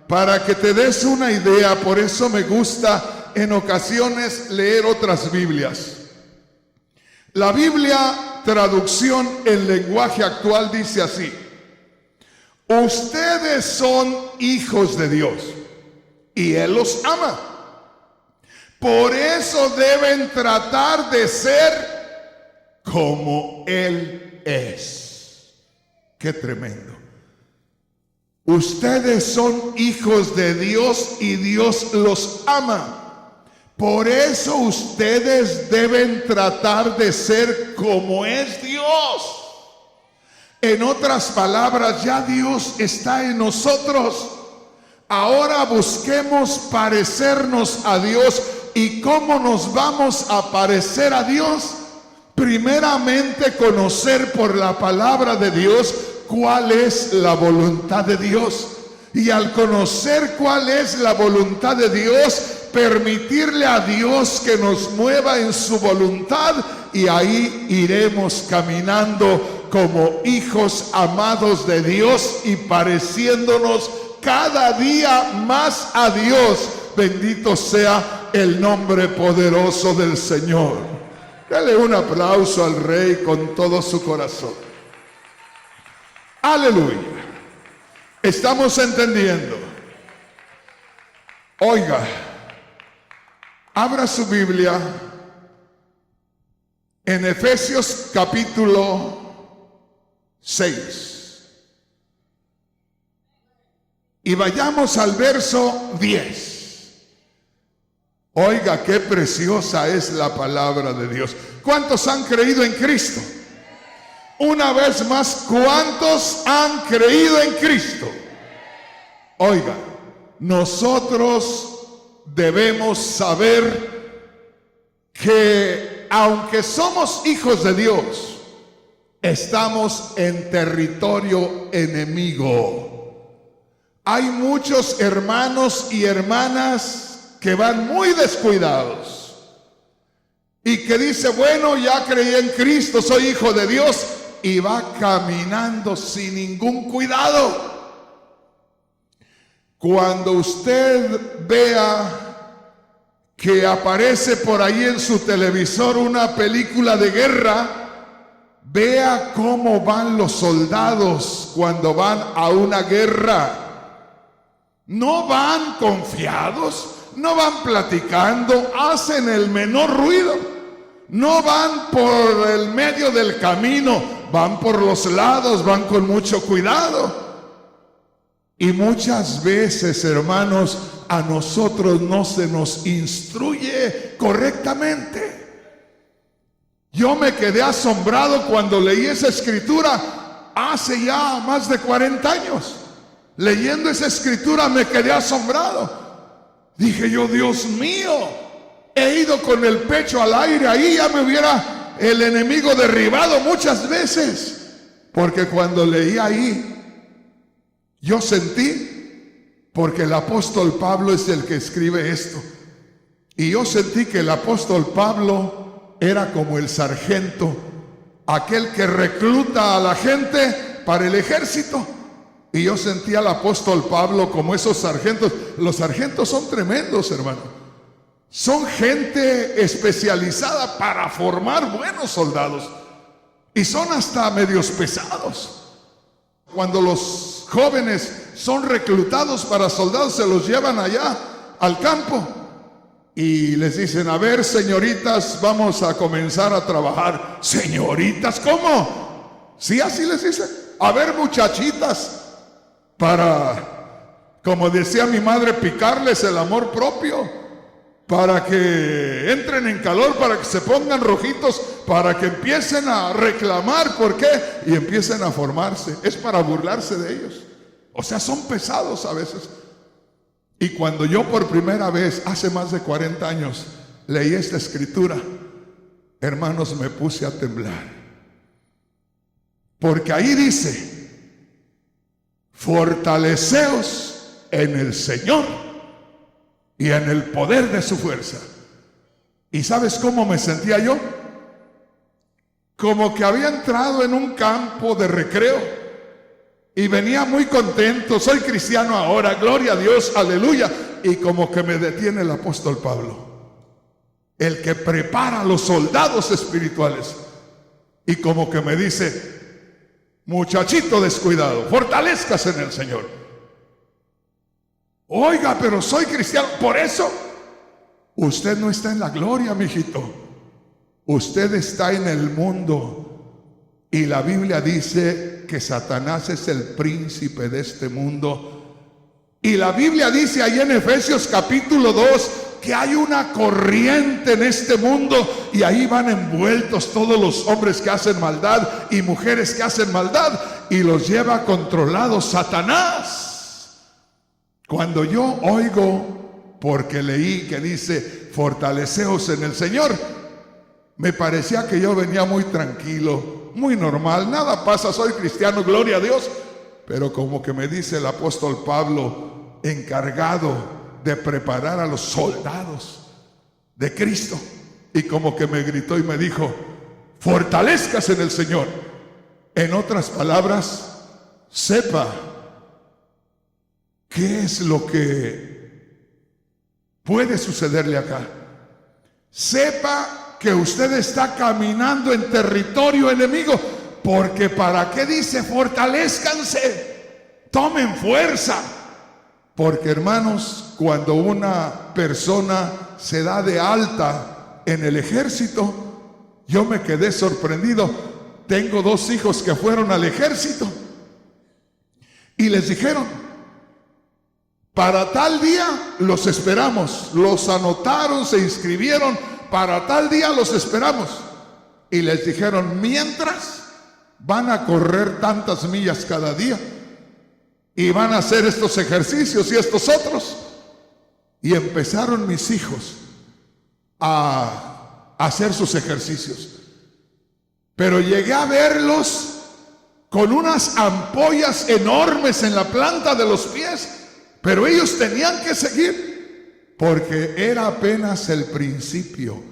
para que te des una idea. Por eso me gusta en ocasiones leer otras Biblias. La Biblia, traducción en lenguaje actual, dice así: ustedes son hijos de Dios y Él los ama. Por eso deben tratar de ser como Él es. Qué tremendo. Ustedes son hijos de Dios y Dios los ama. Por eso ustedes deben tratar de ser como es Dios. En otras palabras, ya Dios está en nosotros. Ahora busquemos parecernos a Dios. ¿Y cómo nos vamos a parecer a Dios? Primeramente, conocer por la palabra de Dios cuál es la voluntad de Dios. Y al conocer cuál es la voluntad de Dios, permitirle a Dios que nos mueva en su voluntad, y ahí iremos caminando como hijos amados de Dios y pareciéndonos cada día más a Dios. Bendito sea el nombre poderoso del Señor. Dale un aplauso al Rey con todo su corazón. Aleluya. Estamos entendiendo. Oiga, abra su Biblia en Efesios capítulo 6 y vayamos al verso 10. Oiga, qué preciosa es la palabra de Dios. ¿Cuántos han creído en Cristo? Una vez más, ¿cuántos han creído en Cristo? Oiga, nosotros debemos saber que aunque somos hijos de Dios, estamos en territorio enemigo. Hay muchos hermanos y hermanas que van muy descuidados y que dice, bueno, ya creí en Cristo, soy hijo de Dios, y va caminando sin ningún cuidado. Cuando usted vea que aparece por ahí en su televisor una película de guerra, vea cómo van los soldados cuando van a una guerra. No van confiados, no van platicando, hacen el menor ruido. No van por el medio del camino, van por los lados, van con mucho cuidado. Y muchas veces, hermanos, a nosotros no se nos instruye correctamente. Yo me quedé asombrado cuando leí esa escritura hace ya más de 40 años. Leyendo esa escritura me quedé asombrado. Dije yo, Dios mío, he ido con el pecho al aire, ahí ya me hubiera el enemigo derribado muchas veces. Porque cuando leí ahí, yo sentí, porque el apóstol Pablo es el que escribe esto, y yo sentí que el apóstol Pablo era como el sargento, aquel que recluta a la gente para el ejército. Y yo sentí al apóstol Pablo como esos sargentos. Los sargentos son tremendos, hermano. Son gente especializada para formar buenos soldados. Y son hasta medios pesados. Cuando los jóvenes son reclutados para soldados, se los llevan allá al campo. Y les dicen, a ver, señoritas, vamos a comenzar a trabajar. ¿Señoritas? ¿Cómo? Sí, así les dicen. A ver, muchachitas, para, como decía mi madre, picarles el amor propio, para que entren en calor, para que se pongan rojitos, para que empiecen a reclamar por qué y empiecen a formarse. Es para burlarse de ellos. O sea, son pesados a veces. Y cuando yo por primera vez, hace más de 40 años, leí esta escritura, hermanos, me puse a temblar. Porque ahí dice, fortaleceos en el Señor y en el poder de su fuerza. ¿Y sabes cómo me sentía yo? Como que había entrado en un campo de recreo y venía muy contento. Soy cristiano ahora, gloria a Dios, aleluya. Y como que me detiene el apóstol Pablo, el que prepara a los soldados espirituales, y como que me dice, muchachito descuidado, fortalezcas en el Señor. Oiga, pero soy cristiano. Por eso usted no está en la gloria, mijito. Usted está en el mundo. Y la Biblia dice que Satanás es el príncipe de este mundo. Y la Biblia dice ahí en Efesios capítulo 2 que hay una corriente en este mundo y ahí van envueltos todos los hombres que hacen maldad y mujeres que hacen maldad, y los lleva controlados Satanás. Cuando yo oigo, porque leí que dice fortaleceos en el Señor, me parecía que yo venía muy tranquilo, muy normal, nada pasa, soy cristiano, gloria a Dios. Pero como que me dice el apóstol Pablo, encargado de preparar a los soldados de Cristo, y como que me gritó y me dijo, fortalezcas en el Señor. En otras palabras, sepa qué es lo que puede sucederle acá. Sepa que usted está caminando en territorio enemigo, porque ¿para qué dice fortalezcanse? Tomen fuerza. Porque, hermanos, cuando una persona se da de alta en el ejército, yo me quedé sorprendido. Tengo 2 hijos que fueron al ejército y les dijeron, para tal día los esperamos. Los anotaron, se inscribieron, para tal día los esperamos. Y les dijeron, mientras van a correr tantas millas cada día y van a hacer estos ejercicios y estos otros. Y empezaron mis hijos a hacer sus ejercicios. Pero llegué a verlos con unas ampollas enormes en la planta de los pies. Pero ellos tenían que seguir, porque era apenas el principio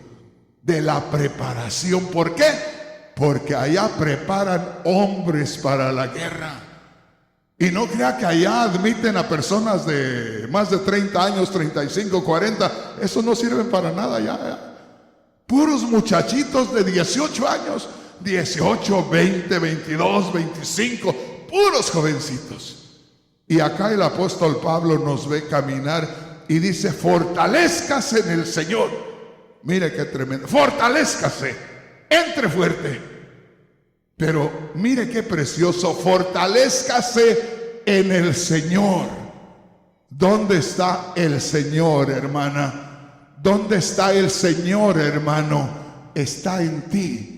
de la preparación. ¿Por qué? Porque allá preparan hombres para la guerra. Y no crea que allá admiten a personas de más de 30 años, 35, 40. Eso no sirve para nada allá. Puros muchachitos de 18 años, 18, 20, 22, 25, puros jovencitos. Y acá el apóstol Pablo nos ve caminar y dice, fortalézcase en el Señor. Mire qué tremendo, fortalézcase, entre fuerte. Pero mire qué precioso, fortalézcase en el Señor. ¿Dónde está el Señor, hermana? ¿Dónde está el Señor, hermano? Está en ti.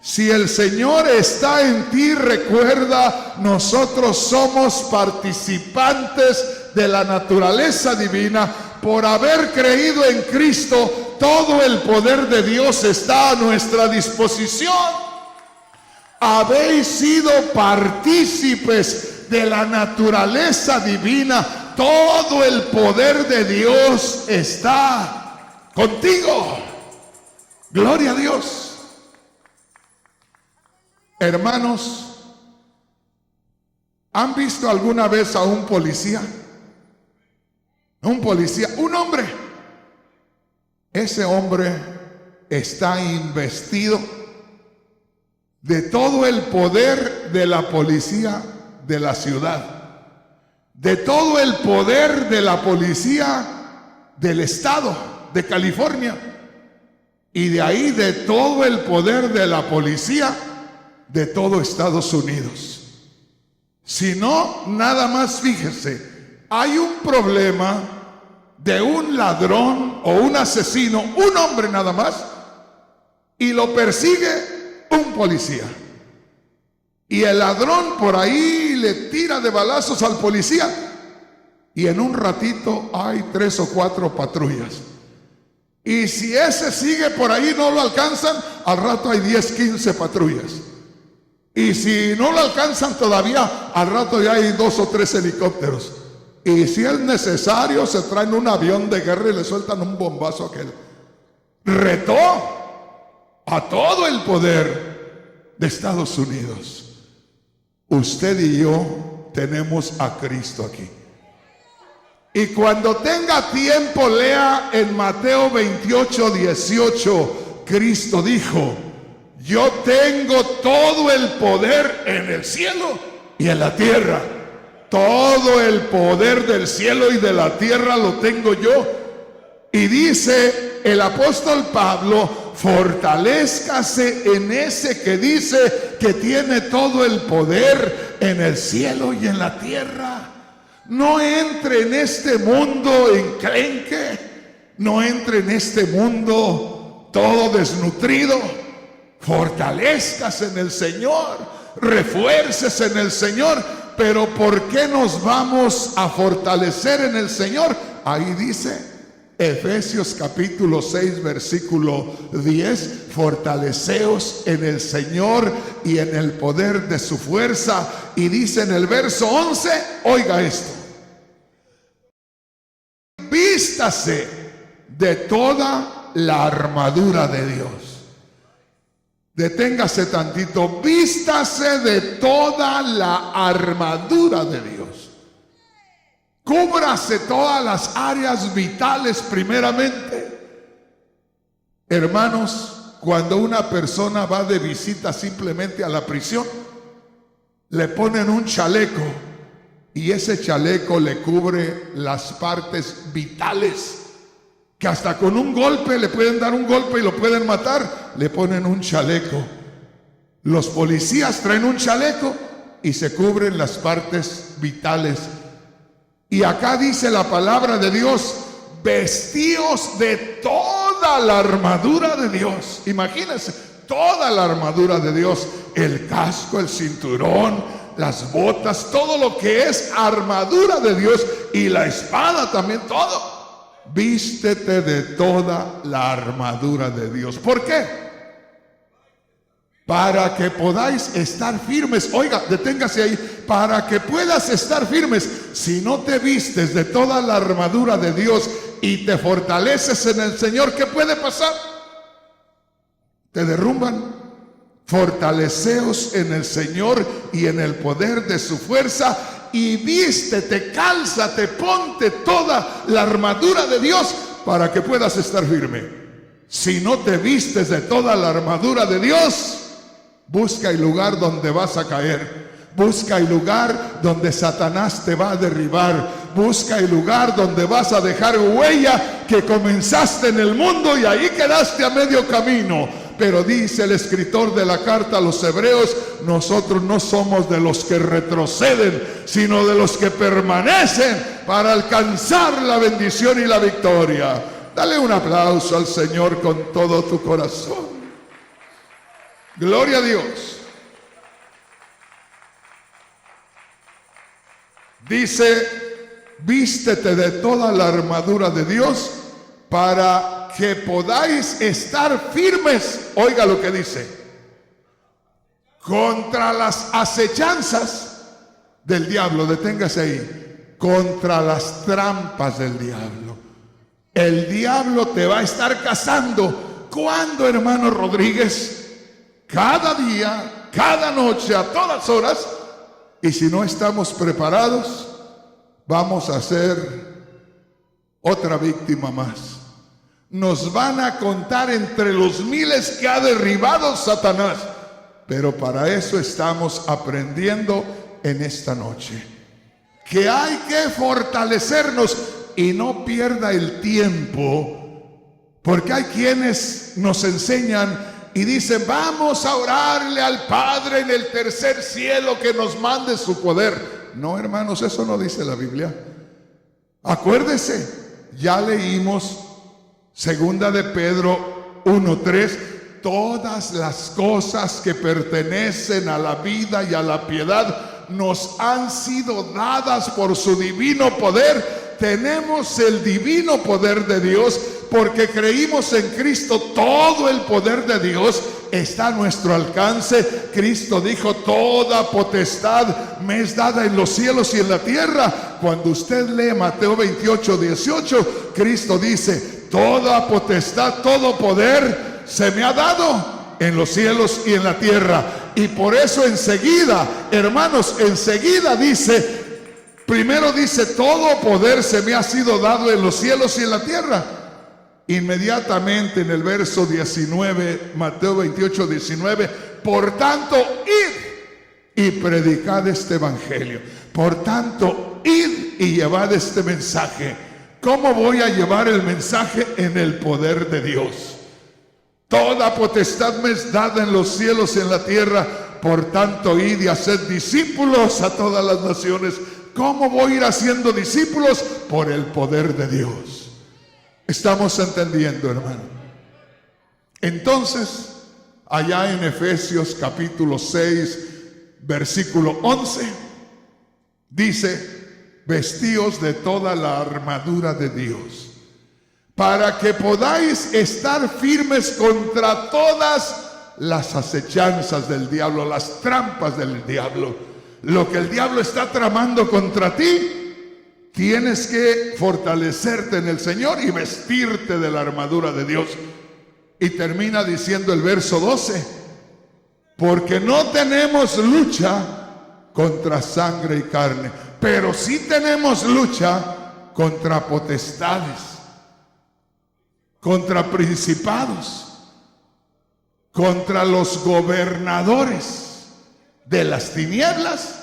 Si el Señor está en ti, recuerda, nosotros somos participantes de la naturaleza divina. Por haber creído en Cristo, todo el poder de Dios está a nuestra disposición. Habéis sido partícipes de la naturaleza divina. Todo el poder de Dios está contigo. Gloria a Dios. Hermanos, ¿han visto alguna vez a un policía? Un policía, un hombre. Ese hombre está investido de todo el poder de la policía de la ciudad, de todo el poder de la policía del estado de California, y de ahí de todo el poder de la policía de todo Estados Unidos. Si no, nada más fíjese, hay un problema de un ladrón o un asesino, un hombre nada más, y lo persigue un policía. Y el ladrón por ahí le tira de balazos al policía, y en un ratito hay 3 o 4 patrullas. Y si ese sigue por ahí, no lo alcanzan, al rato hay 10, 15 patrullas. Y si no lo alcanzan todavía, al rato ya hay 2 o 3 helicópteros. Y si es necesario, se traen un avión de guerra y le sueltan un bombazo a aquel. Retó a todo el poder de Estados Unidos. Usted y yo tenemos a Cristo aquí. Y cuando tenga tiempo, lea en Mateo 28, 18. Cristo dijo, yo tengo todo el poder en el cielo y en la tierra. Todo el poder del cielo y de la tierra lo tengo yo. Y dice el apóstol Pablo, fortalézcase en ese que dice que tiene todo el poder en el cielo y en la tierra. No entre en este mundo enclenque, no entre en este mundo todo desnutrido. Fortalézcase en el Señor, refuércese en el Señor. Pero ¿por qué nos vamos a fortalecer en el Señor? Ahí dice Efesios capítulo 6 versículo 10, fortaleceos en el Señor y en el poder de su fuerza. Y dice en el verso 11, oiga esto, vístase de toda la armadura de Dios. Deténgase tantito, vístase de toda la armadura de Dios. Cúbrase todas las áreas vitales primeramente. Hermanos, cuando una persona va de visita simplemente a la prisión, le ponen un chaleco y ese chaleco le cubre las partes vitales, que hasta con un golpe le pueden dar un golpe y lo pueden matar. Le ponen un chaleco. Los policías traen un chaleco y se cubren las partes vitales. Y acá dice la palabra de Dios, vestíos de toda la armadura de Dios. Imagínense, toda la armadura de Dios, el casco, el cinturón, las botas, todo lo que es armadura de Dios, y la espada también, todo. Vístete de toda la armadura de Dios. ¿Por qué? Para que podáis estar firmes. Oiga, deténgase ahí. Para que puedas estar firmes. Si no te vistes de toda la armadura de Dios y te fortaleces en el Señor, ¿qué puede pasar? Te derrumban. Fortaleceos en el Señor y en el poder de su fuerza, y vístete, cálzate, ponte toda la armadura de Dios para que puedas estar firme. Si no te vistes de toda la armadura de Dios, busca el lugar donde vas a caer. Busca el lugar donde Satanás te va a derribar. Busca el lugar donde vas a dejar huella que comenzaste en el mundo y ahí quedaste a medio camino. Pero dice el escritor de la carta a los Hebreos, nosotros no somos de los que retroceden, sino de los que permanecen para alcanzar la bendición y la victoria. Dale un aplauso al Señor con todo tu corazón. Gloria a Dios. Dice, vístete de toda la armadura de Dios para que podáis estar firmes. Oiga lo que dice: contra las acechanzas del diablo. Deténgase ahí. Contra las trampas del diablo. El diablo te va a estar cazando. ¿Cuándo, hermano Rodríguez? Cada día, cada noche, a todas horas. Y si no estamos preparados, vamos a ser otra víctima más. Nos van a contar entre los miles que ha derribado Satanás. Pero para eso estamos aprendiendo en esta noche. Que hay que fortalecernos y no pierda el tiempo. Porque hay quienes nos enseñan y dicen, vamos a orarle al Padre en el tercer cielo que nos mande su poder. No, hermanos, eso no dice la Biblia. Acuérdese, ya leímos Segunda de Pedro 1:3, todas las cosas que pertenecen a la vida y a la piedad nos han sido dadas por su divino poder. Tenemos el divino poder de Dios porque creímos en Cristo. Todo el poder de Dios está a nuestro alcance. Cristo dijo, toda potestad me es dada en los cielos y en la tierra. Cuando usted lee Mateo 28:18, Cristo dice, toda potestad, todo poder se me ha dado en los cielos y en la tierra. Y por eso enseguida, hermanos, enseguida dice, primero dice, todo poder se me ha sido dado en los cielos y en la tierra. Inmediatamente en el verso 19, Mateo 28:19, por tanto, id y predicad este evangelio. Por tanto, id y llevad este mensaje. ¿Cómo voy a llevar el mensaje? En el poder de Dios. Toda potestad me es dada en los cielos y en la tierra. Por tanto, id y haced discípulos a todas las naciones. ¿Cómo voy a ir haciendo discípulos? Por el poder de Dios. ¿Estamos entendiendo, hermano? Entonces, allá en Efesios capítulo 6, versículo 11, dice, vestíos de toda la armadura de Dios, para que podáis estar firmes contra todas las acechanzas del diablo, las trampas del diablo. Lo que el diablo está tramando contra ti, tienes que fortalecerte en el Señor y vestirte de la armadura de Dios. Y termina diciendo el verso 12, porque no tenemos lucha contra sangre y carne, pero sí tenemos lucha contra potestades, contra principados, contra los gobernadores de las tinieblas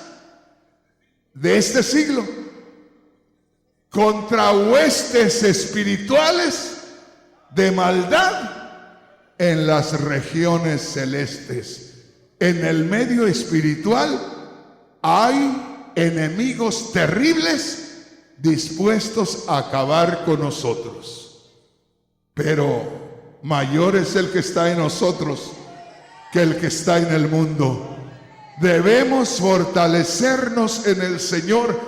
de este siglo, contra huestes espirituales de maldad en las regiones celestes. En el medio espiritual hay enemigos terribles dispuestos a acabar con nosotros. Pero mayor es el que está en nosotros que el que está en el mundo. Debemos fortalecernos en el Señor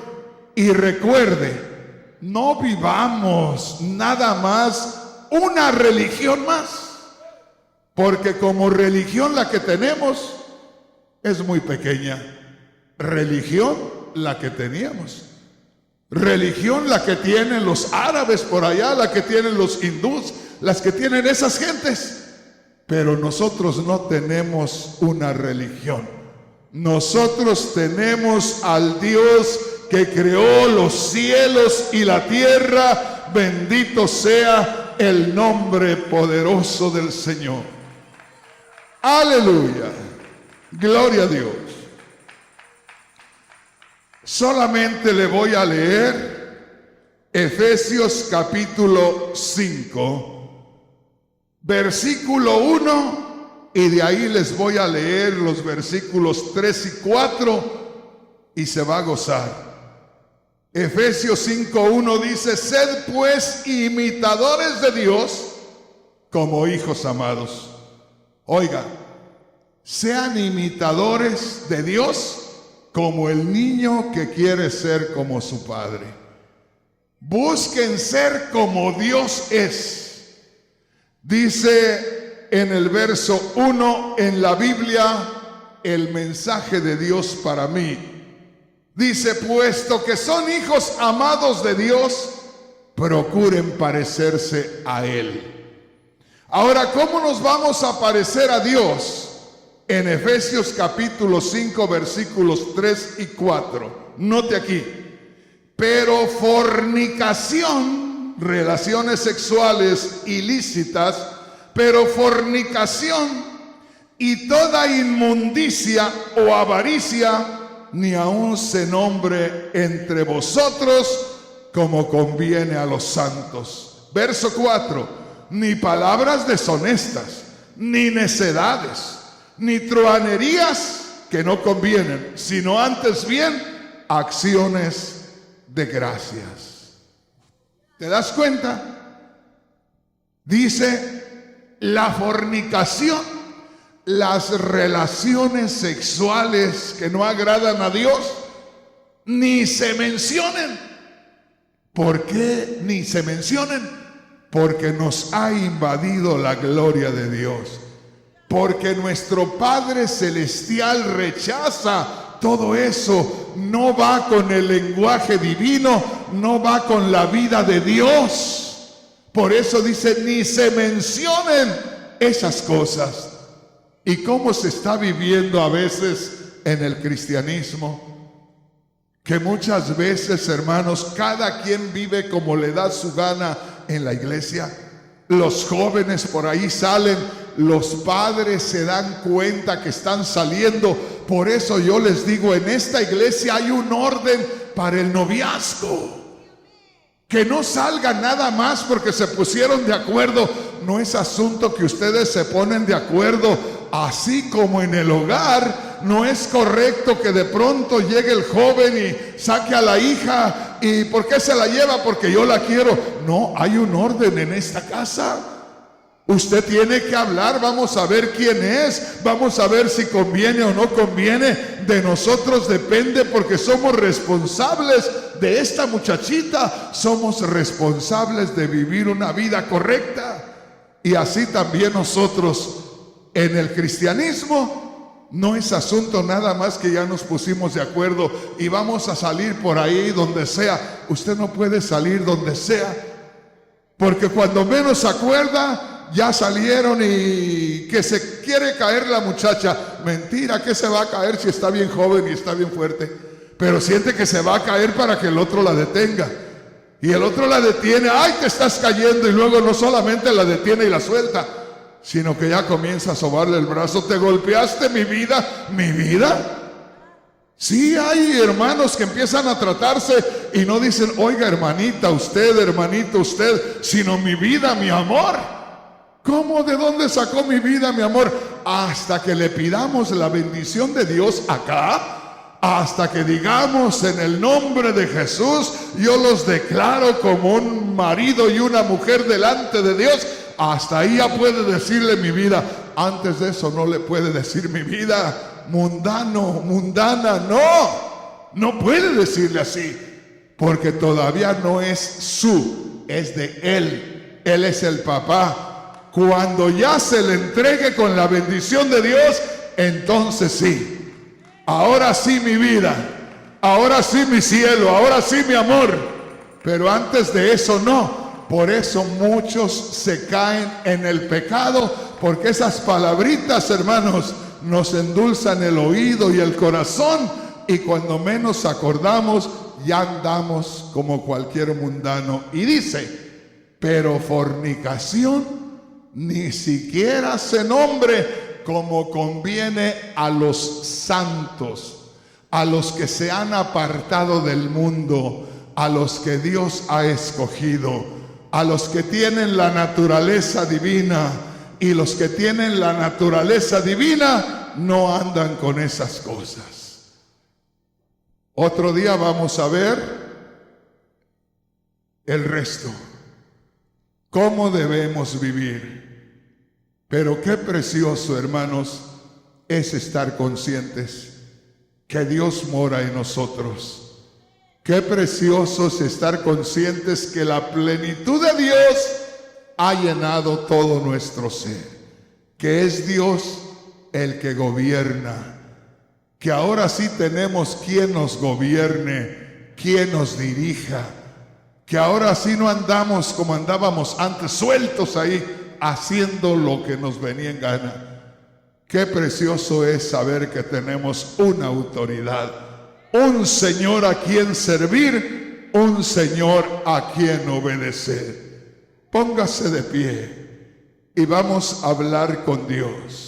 y recuerde, no vivamos nada más una religión más, porque como religión la que tenemos es muy pequeña. Religión la que teníamos, religión la que tienen los árabes por allá, la que tienen los hindús, las que tienen esas gentes. Pero nosotros no tenemos una religión. Nosotros tenemos al Dios que creó los cielos y la tierra. Bendito sea el nombre poderoso del Señor. Aleluya. Gloria a Dios. Solamente le voy a leer Efesios capítulo 5. Versículo 1, y de ahí les voy a leer los versículos 3 y 4 y se va a gozar. Efesios 5:1 dice: sed pues imitadores de Dios como hijos amados. Oiga, sean imitadores de Dios como el niño que quiere ser como su padre. Busquen ser como Dios es. Dice en el verso 1 en la Biblia, el mensaje de Dios para mí. Dice: puesto que son hijos amados de Dios, procuren parecerse a Él. Ahora, ¿cómo nos vamos a parecer a Dios? En Efesios capítulo 5 versículos 3 y 4. Note aquí: pero fornicación, relaciones sexuales ilícitas, pero fornicación y toda inmundicia o avaricia, ni aun se nombre entre vosotros como conviene a los santos. Verso 4: ni palabras deshonestas, ni necedades, ni truhanerías que no convienen, sino antes bien acciones de gracias. ¿Te das cuenta? Dice: la fornicación, las relaciones sexuales que no agradan a Dios, ni se mencionen. ¿Por qué ni se mencionen? Porque nos ha invadido la gloria de Dios. Porque nuestro Padre Celestial rechaza todo eso. No va con el lenguaje divino, no va con la vida de Dios. Por eso dice: ni se mencionen esas cosas. ¿Y cómo se está viviendo a veces en el cristianismo? Que muchas veces, hermanos, cada quien vive como le da su gana en la iglesia. Los jóvenes por ahí salen, los padres se dan cuenta que están saliendo. Por eso yo les digo, en esta iglesia hay un orden para el noviazgo. Que no salgan nada más porque se pusieron de acuerdo. No es asunto que ustedes se ponen de acuerdo. Así como en el hogar, no es correcto que de pronto llegue el joven y saque a la hija. ¿Y por qué se la lleva? Porque yo la quiero. No, hay un orden en esta casa. Usted tiene que hablar, vamos a ver quién es, vamos a ver si conviene o no conviene. De nosotros depende, porque somos responsables de esta muchachita, somos responsables de vivir una vida correcta. Y así también nosotros en el cristianismo, no es asunto nada más que ya nos pusimos de acuerdo y vamos a salir por ahí donde sea. Usted no puede salir donde sea, porque cuando menos se acuerda, ya salieron y que se quiere caer la muchacha. Mentira, que se va a caer si está bien joven y está bien fuerte, pero siente que se va a caer para que el otro la detenga. Y el otro la detiene: ay, te estás cayendo. Y luego no solamente la detiene y la suelta, sino que ya comienza a sobarle el brazo. ¿Te golpeaste mi vida? ¿Mi vida? Sí, hay hermanos que empiezan a tratarse y no dicen: oiga, hermanita, usted, hermanito, usted, sino mi vida, mi amor. ¿Cómo? ¿De dónde sacó mi vida, mi amor? Hasta que le pidamos la bendición de Dios acá, hasta que digamos en el nombre de Jesús, yo los declaro como un marido y una mujer delante de Dios. Hasta ahí ya puede decirle mi vida. Antes de eso no le puede decir mi vida mundano, mundana, no puede decirle así, porque todavía no es su, es de Él. Él es el papá. Cuando ya se le entregue con la bendición de Dios, entonces sí. Ahora sí mi vida, ahora sí mi cielo, ahora sí mi amor. Pero antes de eso no. Por eso muchos se caen en el pecado, porque esas palabritas, hermanos, nos endulzan el oído y el corazón, y cuando menos acordamos ya andamos como cualquier mundano. Y dice, pero fornicación ni siquiera se nombre, como conviene a los santos, a los que se han apartado del mundo, a los que Dios ha escogido, a los que tienen la naturaleza divina. Y los que tienen la naturaleza divina no andan con esas cosas. Otro día vamos a ver el resto, cómo debemos vivir. Pero qué precioso, hermanos, es estar conscientes que Dios mora en nosotros. Qué precioso es estar conscientes que la plenitud de Dios ha llenado todo nuestro ser, que es Dios el que gobierna, que ahora sí tenemos quien nos gobierne, quien nos dirija, que ahora sí no andamos como andábamos antes, sueltos ahí, haciendo lo que nos venía en gana. Qué precioso es saber que tenemos una autoridad, un Señor a quien servir, un Señor a quien obedecer. Póngase de pie y vamos a hablar con Dios.